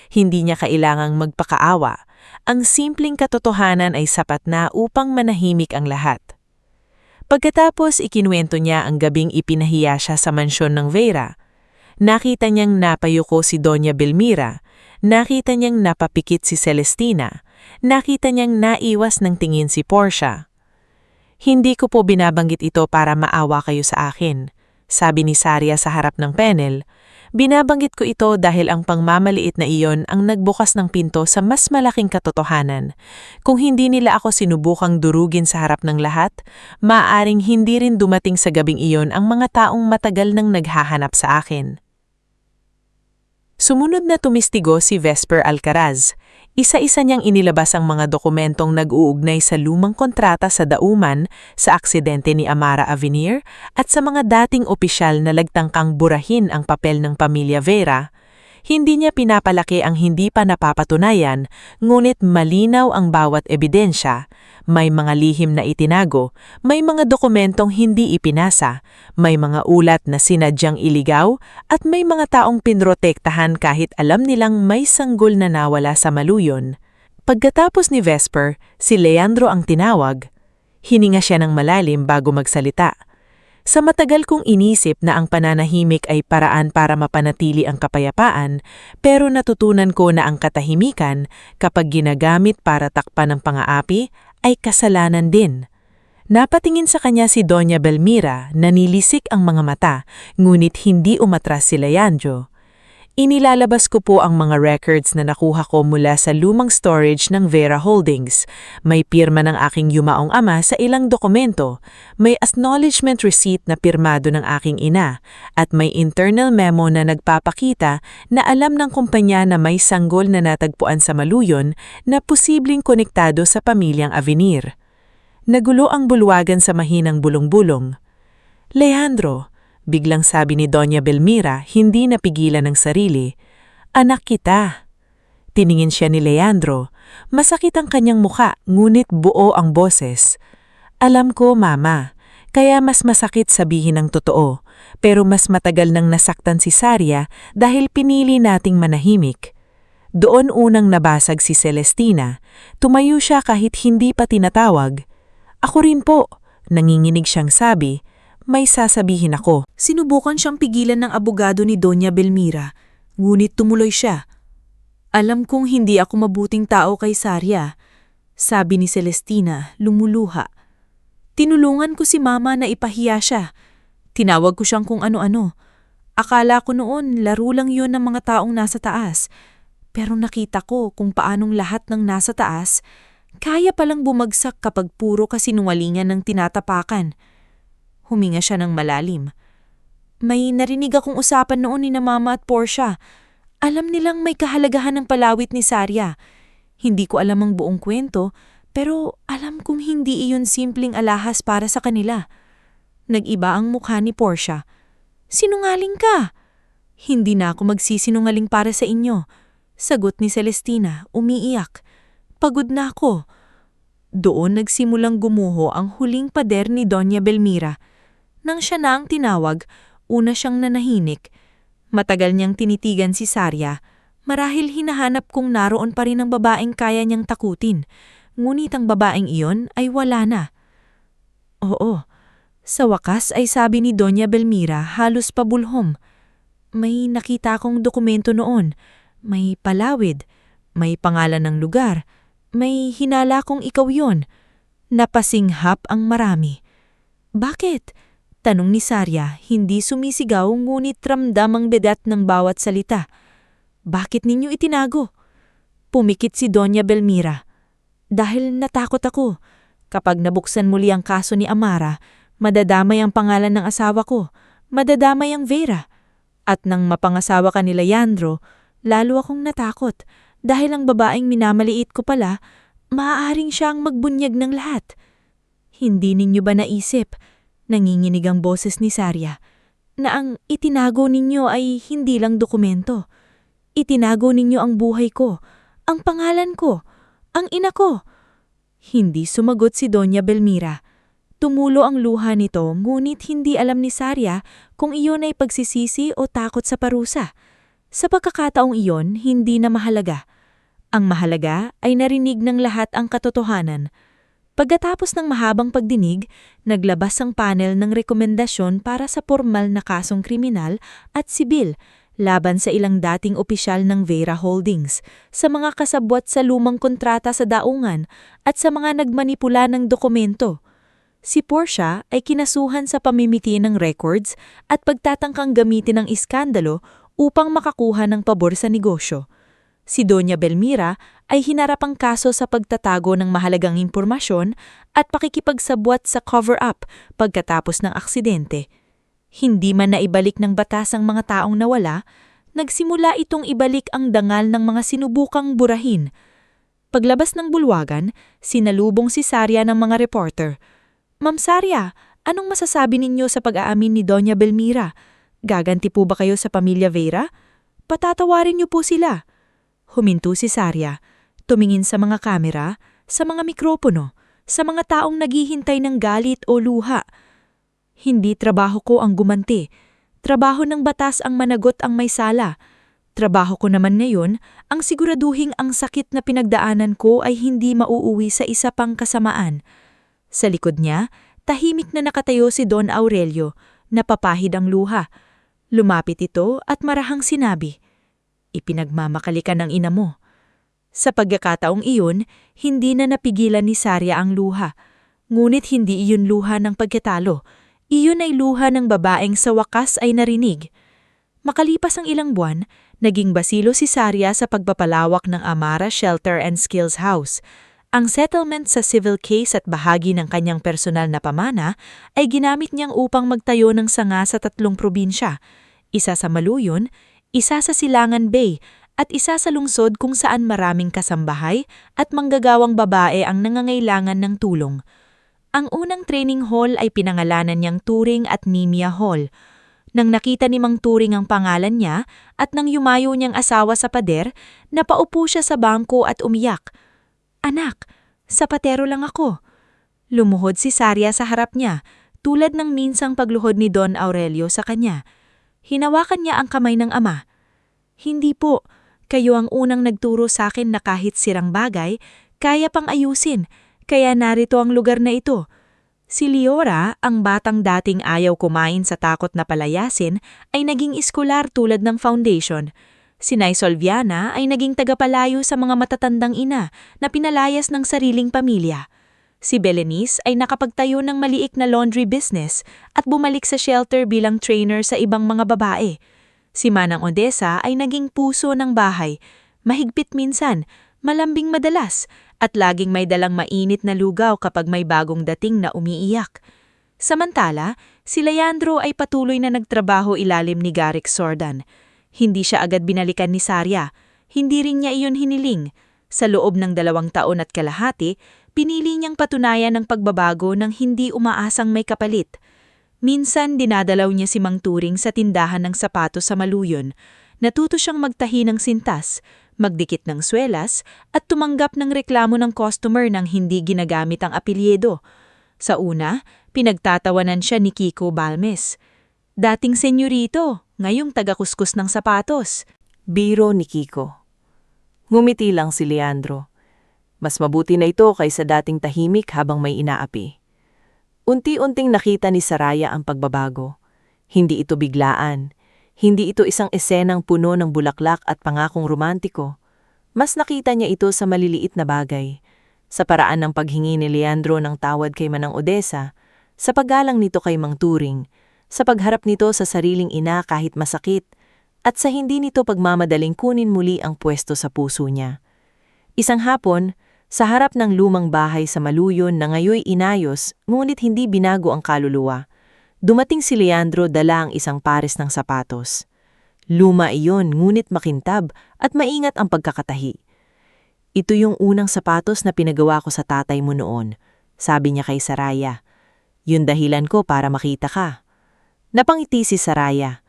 Hindi niya kailangang magpakaawa. Ang simpleng katotohanan ay sapat na upang manahimik ang lahat. Pagkatapos ikinuwento niya ang gabing ipinahiya siya sa mansyon ng Vera. Nakita niyang napayuko si Doña Belmira, nakita niyang napapikit si Celestina, nakita niyang naiwas ng tingin si Portia. Hindi ko po binabanggit ito para maawa kayo sa akin, sabi ni Saria sa harap ng panel. Binabanggit ko ito dahil ang pangmamaliit na iyon ang nagbukas ng pinto sa mas malaking katotohanan. Kung hindi nila ako sinubukang durugin sa harap ng lahat, maaaring hindi rin dumating sa gabing iyon ang mga taong matagal nang naghahanap sa akin. Sumunod na tumistigo si Vesper Alcaraz. Isa-isa niyang inilabas ang mga dokumentong nag-uugnay sa lumang kontrata sa dauman, sa aksidente ni Amara Avenir, at sa mga dating opisyal na lagtangkang burahin ang papel ng pamilya Vera. Hindi niya pinapalaki ang hindi pa napapatunayan, ngunit malinaw ang bawat ebidensya. May mga lihim na itinago, may mga dokumentong hindi ipinasa, may mga ulat na sinadyang iligaw, at may mga taong pinrotektahan kahit alam nilang may sanggol na nawala sa maluyon. Pagkatapos ni Vesper, si Leandro ang tinawag. Hininga siya ng malalim bago magsalita. Sa matagal kong inisip na ang pananahimik ay paraan para mapanatili ang kapayapaan, pero natutunan ko na ang katahimikan, kapag ginagamit para takpan ng pang-aapi, ay kasalanan din. Napatingin sa kanya si Doña Belmira, nanilisik ang mga mata, ngunit hindi umatras si Leandro. Inilalabas ko po ang mga records na nakuha ko mula sa lumang storage ng Vera Holdings. May pirma ng aking yumaong ama sa ilang dokumento, may acknowledgement receipt na pirmado ng aking ina, at may internal memo na nagpapakita na alam ng kumpanya na may sanggol na natagpuan sa maluyon na posibleng konektado sa pamilyang Avenir. Nagulo ang bulwagan sa mahinang bulong-bulong. Leandro, biglang sabi ni Doña Belmira, hindi napigilan ng sarili. Anak kita. Tiningin siya ni Leandro. Masakit ang kanyang muka, ngunit buo ang boses. Alam ko, Mama, kaya mas masakit sabihin ang totoo, pero mas matagal nang nasaktan si Saria dahil pinili nating manahimik. Doon unang nabasag si Celestina. Tumayo siya kahit hindi pa tinatawag. Ako rin po, nanginginig siyang sabi. May sasabihin ako. Sinubukan siyang pigilan ng abogado ni Doña Belmira, ngunit tumuloy siya. Alam kong hindi ako mabuting tao kay Saria, sabi ni Celestina, lumuluha. Tinulungan ko si Mama na ipahiya siya. Tinawag ko siyang kung ano-ano. Akala ko noon laro lang yun ng mga taong nasa taas. Pero nakita ko kung paanong lahat ng nasa taas, kaya palang bumagsak kapag puro kasinungalingan ng tinatapakan. Huminga siya ng malalim. May narinig akong usapan noon ni na Mama at Portia. Alam nilang may kahalagahan ng palawit ni Saria. Hindi ko alam ang buong kwento, pero alam kong hindi iyon simpleng alahas para sa kanila. Nag-iba ang mukha ni Portia. Sinungaling ka! Hindi na ako magsisinungaling para sa inyo. Sagot ni Celestina, umiiyak. Pagod na ako. Doon nagsimulang gumuho ang huling pader ni Doña Belmira. Nang siya na ang tinawag, una siyang nanahinik. Matagal niyang tinitigan si Saria. Marahil hinahanap kung naroon pa rin ang babaeng kaya niyang takutin. Ngunit ang babaeng iyon ay wala na. Oo, sa wakas ay sabi ni Doña Belmira halos pabulhom. May nakita akong dokumento noon. May palawid. May pangalan ng lugar. May hinala kong ikaw yon. Napasinghap ang marami. Bakit? Tanong ni Saria, hindi sumisigaw ngunit ramdam ang bigat ng bawat salita. Bakit ninyo itinago? Pumikit si Doña Belmira. Dahil natakot ako. Kapag nabuksan muli ang kaso ni Amara, madadamay ang pangalan ng asawa ko, madadamay ang Vera. At nang mapangasawa ka ni Leandro, lalo akong natakot dahil ang babaeng minamaliit ko pala, maaaring siyang magbunyag ng lahat. Hindi ninyo ba naisip, nanginginig ang boses ni Saria, na ang itinago ninyo ay hindi lang dokumento. Itinago ninyo ang buhay ko, ang pangalan ko, ang ina ko. Hindi sumagot si Doña Belmira. Tumulo ang luha nito ngunit hindi alam ni Saria kung iyon ay pagsisisi o takot sa parusa. Sa pagkakataong iyon, hindi na mahalaga. Ang mahalaga ay narinig ng lahat ang katotohanan. Pagkatapos ng mahabang pagdinig, naglabas ang panel ng rekomendasyon para sa pormal na kasong kriminal at sibil laban sa ilang dating opisyal ng Vera Holdings, sa mga kasabwat sa lumang kontrata sa daungan at sa mga nagmanipula ng dokumento. Si Portia ay kinasuhan sa pamimiti ng records at pagtatangkang gamitin ng iskandalo upang makakuha ng pabor sa negosyo. Si Doña Belmira ay hinarap ang kaso sa pagtatago ng mahalagang impormasyon at pakikipagsabwat sa cover-up pagkatapos ng aksidente. Hindi man naibalik ng batas ang mga taong nawala, nagsimula itong ibalik ang dangal ng mga sinubukang burahin. Paglabas ng bulwagan, sinalubong si Saria ng mga reporter. "Ma'am Saria, anong masasabi ninyo sa pag-aamin ni Doña Belmira? Gaganti po ba kayo sa pamilya Vera? Patatawarin niyo po sila." Huminto si Saria, tumingin sa mga kamera, sa mga mikropono, sa mga taong naghihintay ng galit o luha. "Hindi trabaho ko ang gumanti. Trabaho ng batas ang managot ang may sala. Trabaho ko naman ngayon ang siguraduhing ang sakit na pinagdaanan ko ay hindi mauuwi sa isa pang kasamaan." Sa likod niya, tahimik na nakatayo si Don Aurelio, napapahid ang luha. Lumapit ito at marahang sinabi, "Ipinagmamakali ka ng ina mo." Sa pagkakataong iyon, hindi na napigilan ni Saria ang luha. Ngunit hindi iyon luha ng pagkatalo. Iyon ay luha ng babaeng sa wakas ay narinig. Makalipas ang ilang buwan, naging basilo si Saria sa pagpapalawak ng Amara Shelter and Skills House. Ang settlement sa civil case at bahagi ng kanyang personal na pamana ay ginamit niyang upang magtayo ng sanga sa 3 probinsya, isa sa Maluyon, isa sa Silangan Bay, at isa sa lungsod kung saan maraming kasambahay at manggagawang babae ang nangangailangan ng tulong. Ang unang training hall ay pinangalanan niyang Turing at Nimia Hall. Nang nakita ni Mang Turing ang pangalan niya at nang yumayo niyang asawa sa pader, napaupo siya sa bangko at umiyak. "Anak, sapatero lang ako." Lumuhod si Saria sa harap niya, tulad ng minsang pagluhod ni Don Aurelio sa kanya. Hinawakan niya ang kamay ng ama. "Hindi po, kayo ang unang nagturo sa akin na kahit sirang bagay, kaya pang ayusin. Kaya narito ang lugar na ito." Si Leora, ang batang dating ayaw kumain sa takot na palayasin, ay naging iskolar tulad ng foundation. Si Nay Solviana ay naging tagapalayo sa mga matatandang ina na pinalayas ng sariling pamilya. Si Belenice ay nakapagtayo ng maliik na laundry business at bumalik sa shelter bilang trainer sa ibang mga babae. Si Manang Odessa ay naging puso ng bahay, mahigpit minsan, malambing madalas, at laging may dalang mainit na lugaw kapag may bagong dating na umiiyak. Samantala, si Leandro ay patuloy na nagtrabaho ilalim ni Garrick Sordan. Hindi siya agad binalikan ni Saria, hindi rin niya iyon hiniling. Sa loob ng 2 taon at kalahati, pinili niyang patunayan ng pagbabago ng hindi umaasang may kapalit. Minsan dinadalaw niya si Mang Turing sa tindahan ng sapatos sa Maluyon. Natuto siyang magtahi ng sintas, magdikit ng swelas, at tumanggap ng reklamo ng customer nang hindi ginagamit ang apelyido. Sa una, pinagtatawanan siya ni Kiko Balmes. "Dating senyorito, ngayong taga-kuskus ng sapatos." Biro ni Kiko. Ngumiti lang si Leandro. Mas mabuti na ito kaysa dating tahimik habang may inaapi. Unti-unting nakita ni Saraya ang pagbabago. Hindi ito biglaan. Hindi ito isang esenang puno ng bulaklak at pangakong romantiko. Mas nakita niya ito sa maliliit na bagay. Sa paraan ng paghingi ni Leandro ng tawad kay Manang Odessa, sa paggalang nito kay Mang Turing, sa pagharap nito sa sariling ina kahit masakit, at sa hindi nito pagmamadaling kunin muli ang pwesto sa puso niya. Isang hapon, sa harap ng lumang bahay sa Maluyon na ngayoy inayos ngunit hindi binago ang kaluluwa, dumating si Leandro dala ang isang pares ng sapatos. Luma iyon ngunit makintab at maingat ang pagkakatahi. "Ito yung unang sapatos na pinagawa ko sa tatay mo noon," sabi niya kay Saraya. "Yun dahilan ko para makita ka." Napangiti si Saraya.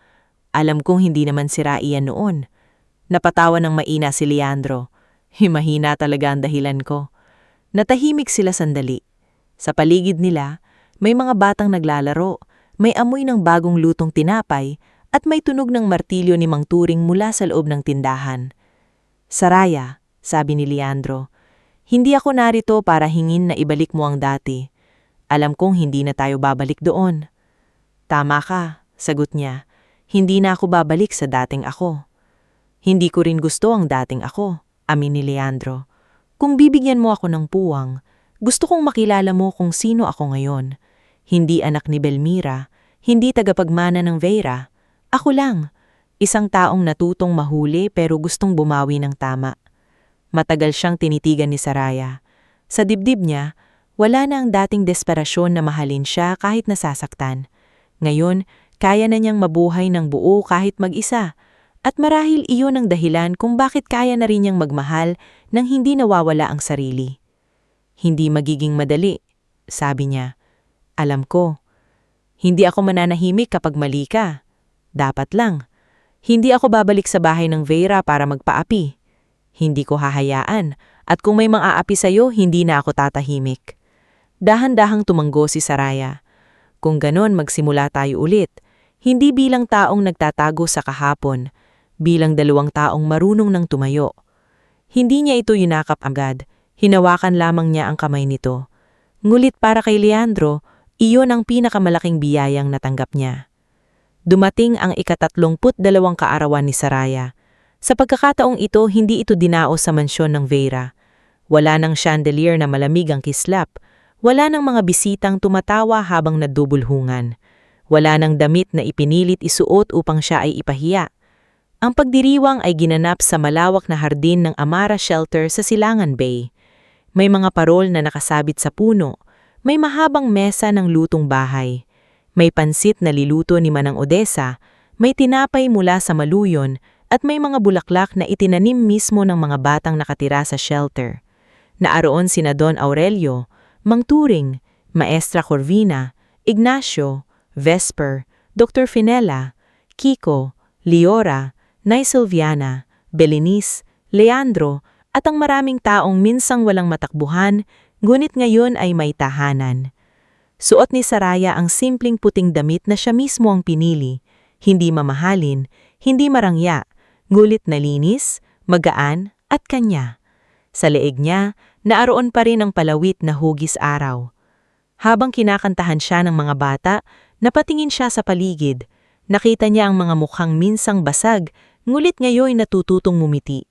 "Alam kong hindi naman sira iyan noon." Napatawa ng maina si Leandro. "Mahina talaga ang dahilan ko." Natahimik sila sandali. Sa paligid nila, may mga batang naglalaro, may amoy ng bagong lutong tinapay, at may tunog ng martilyo ni Mang Turing mula sa loob ng tindahan. "Saraya," sabi ni Leandro, "hindi ako narito para hingin na ibalik mo ang dati. Alam kong hindi na tayo babalik doon." "Tama ka," sagot niya. "Hindi na ako babalik sa dating ako." "Hindi ko rin gusto ang dating ako," amin ni Leandro. "Kung bibigyan mo ako ng puwang, gusto kong makilala mo kung sino ako ngayon. Hindi anak ni Belmira, hindi tagapagmana ng Vera. Ako lang, isang taong natutong mahuli pero gustong bumawi ng tama." Matagal siyang tinitigan ni Saraya. Sa dibdib niya, wala na ang dating desperasyon na mahalin siya kahit nasasaktan. Ngayon, kaya na niyang mabuhay ng buo kahit mag-isa. At marahil iyon ang dahilan kung bakit kaya na rin niyang magmahal nang hindi nawawala ang sarili. "Hindi magiging madali," sabi niya. "Alam ko. Hindi ako mananahimik kapag mali ka. Dapat lang. Hindi ako babalik sa bahay ng Vera para magpaapi. Hindi ko hahayaan, at kung may mang-aapi sa'yo, hindi na ako tatahimik." Dahan-dahang tumanggo si Saraya. "Kung ganon, magsimula tayo ulit. Hindi bilang taong nagtatago sa kahapon, bilang dalawang taong marunong ng tumayo." Hindi niya ito yunakap agad, hinawakan lamang niya ang kamay nito. Ngulit para kay Leandro, iyon ang pinakamalaking biyayang natanggap niya. Dumating ang 32 kaarawan ni Saraya. Sa pagkakataong ito, hindi ito dinaos sa mansyon ng Vera. Wala ng chandelier na malamig ang kislap. Wala ng mga bisitang tumatawa habang nadubulhungan. Wala ng damit na ipinilit isuot upang siya ay ipahiya. Ang pagdiriwang ay ginanap sa malawak na hardin ng Amara Shelter sa Silangan Bay. May mga parol na nakasabit sa puno. May mahabang mesa ng lutong bahay. May pansit na liluto ni Manang Odessa. May tinapay mula sa Maluyon. At may mga bulaklak na itinanim mismo ng mga batang nakatira sa shelter. Naaroon sina Don Aurelio, Mang Turing, Maestra Corvina, Ignacio, Vesper, Dr. Finella, Kiko, Leora, Nay Silviana, Belenice, Leandro, at ang maraming taong minsang walang matakbuhan, ngunit ngayon ay may tahanan. Suot ni Saraya ang simpleng puting damit na siya mismo ang pinili, hindi mamahalin, hindi marangya, ngulit na linis, magaan, at kanya. Sa leeg niya, naaroon pa rin ang palawit na hugis araw. Habang kinakantahan siya ng mga bata, napatingin siya sa paligid. Nakita niya ang mga mukhang minsang basag, ngulit ngayon natututong ngumiti.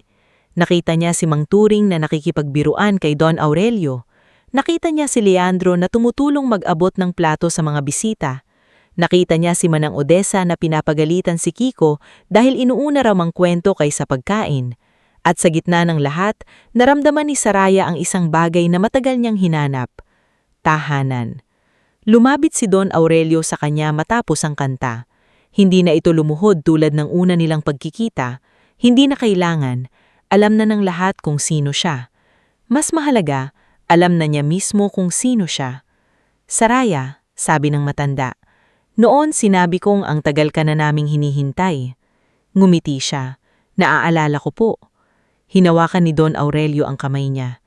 Nakita niya si Mang Turing na nakikipagbiruan kay Don Aurelio. Nakita niya si Leandro na tumutulong mag-abot ng plato sa mga bisita. Nakita niya si Manang Odessa na pinapagalitan si Kiko dahil inuuna raw ang kwento kaysa pagkain. At sa gitna ng lahat, naramdaman ni Saraya ang isang bagay na matagal niyang hinanap. Tahanan. Lumapit si Don Aurelio sa kanya matapos ang kanta. Hindi na ito lumuhod tulad ng una nilang pagkikita. Hindi na kailangan. Alam na ng lahat kung sino siya. Mas mahalaga, alam na niya mismo kung sino siya. "Saraya," sabi ng matanda. "Noon sinabi kong ang tagal ka na naming hinihintay." Ngumiti siya. "Naaalala ko po." Hinawakan ni Don Aurelio ang kamay niya.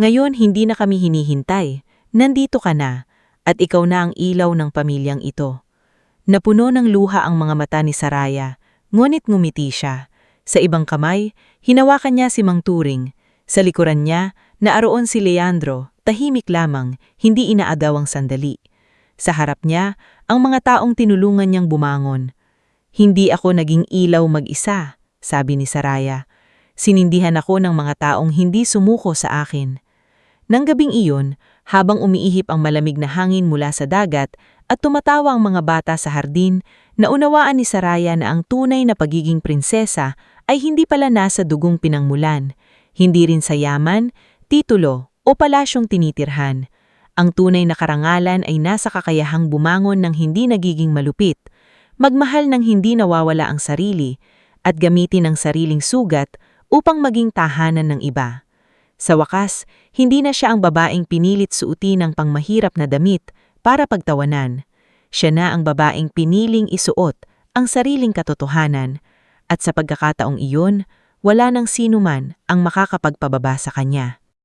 "Ngayon hindi na kami hinihintay. Nandito ka na, at ikaw na ang ilaw ng pamilyang ito." Napuno ng luha ang mga mata ni Saraya, ngunit ngumiti siya. Sa ibang kamay, hinawakan niya si Mang Turing. Sa likuran niya, naaroon si Leandro, tahimik lamang, hindi inaagaw ang sandali. Sa harap niya, ang mga taong tinulungan niyang bumangon. "Hindi ako naging ilaw mag-isa," sabi ni Saraya. "Sinindihan ako ng mga taong hindi sumuko sa akin." Nang gabing iyon, habang umiihip ang malamig na hangin mula sa dagat at tumatawa ang mga bata sa hardin, naunawaan ni Saraya na ang tunay na pagiging prinsesa ay hindi pala nasa dugong pinangmulan, hindi rin sa yaman, titulo o palasyong tinitirhan. Ang tunay na karangalan ay nasa kakayahang bumangon ng hindi nagiging malupit, magmahal ng hindi nawawala ang sarili, at gamitin ang sariling sugat upang maging tahanan ng iba. Sa wakas, hindi na siya ang babaeng pinilit suotin ng pangmahirap na damit para pagtawanan. Siya na ang babaeng piniling isuot ang sariling katotohanan, at sa pagkakataong iyon, wala nang sinuman ang makakapagpababa sa kanya.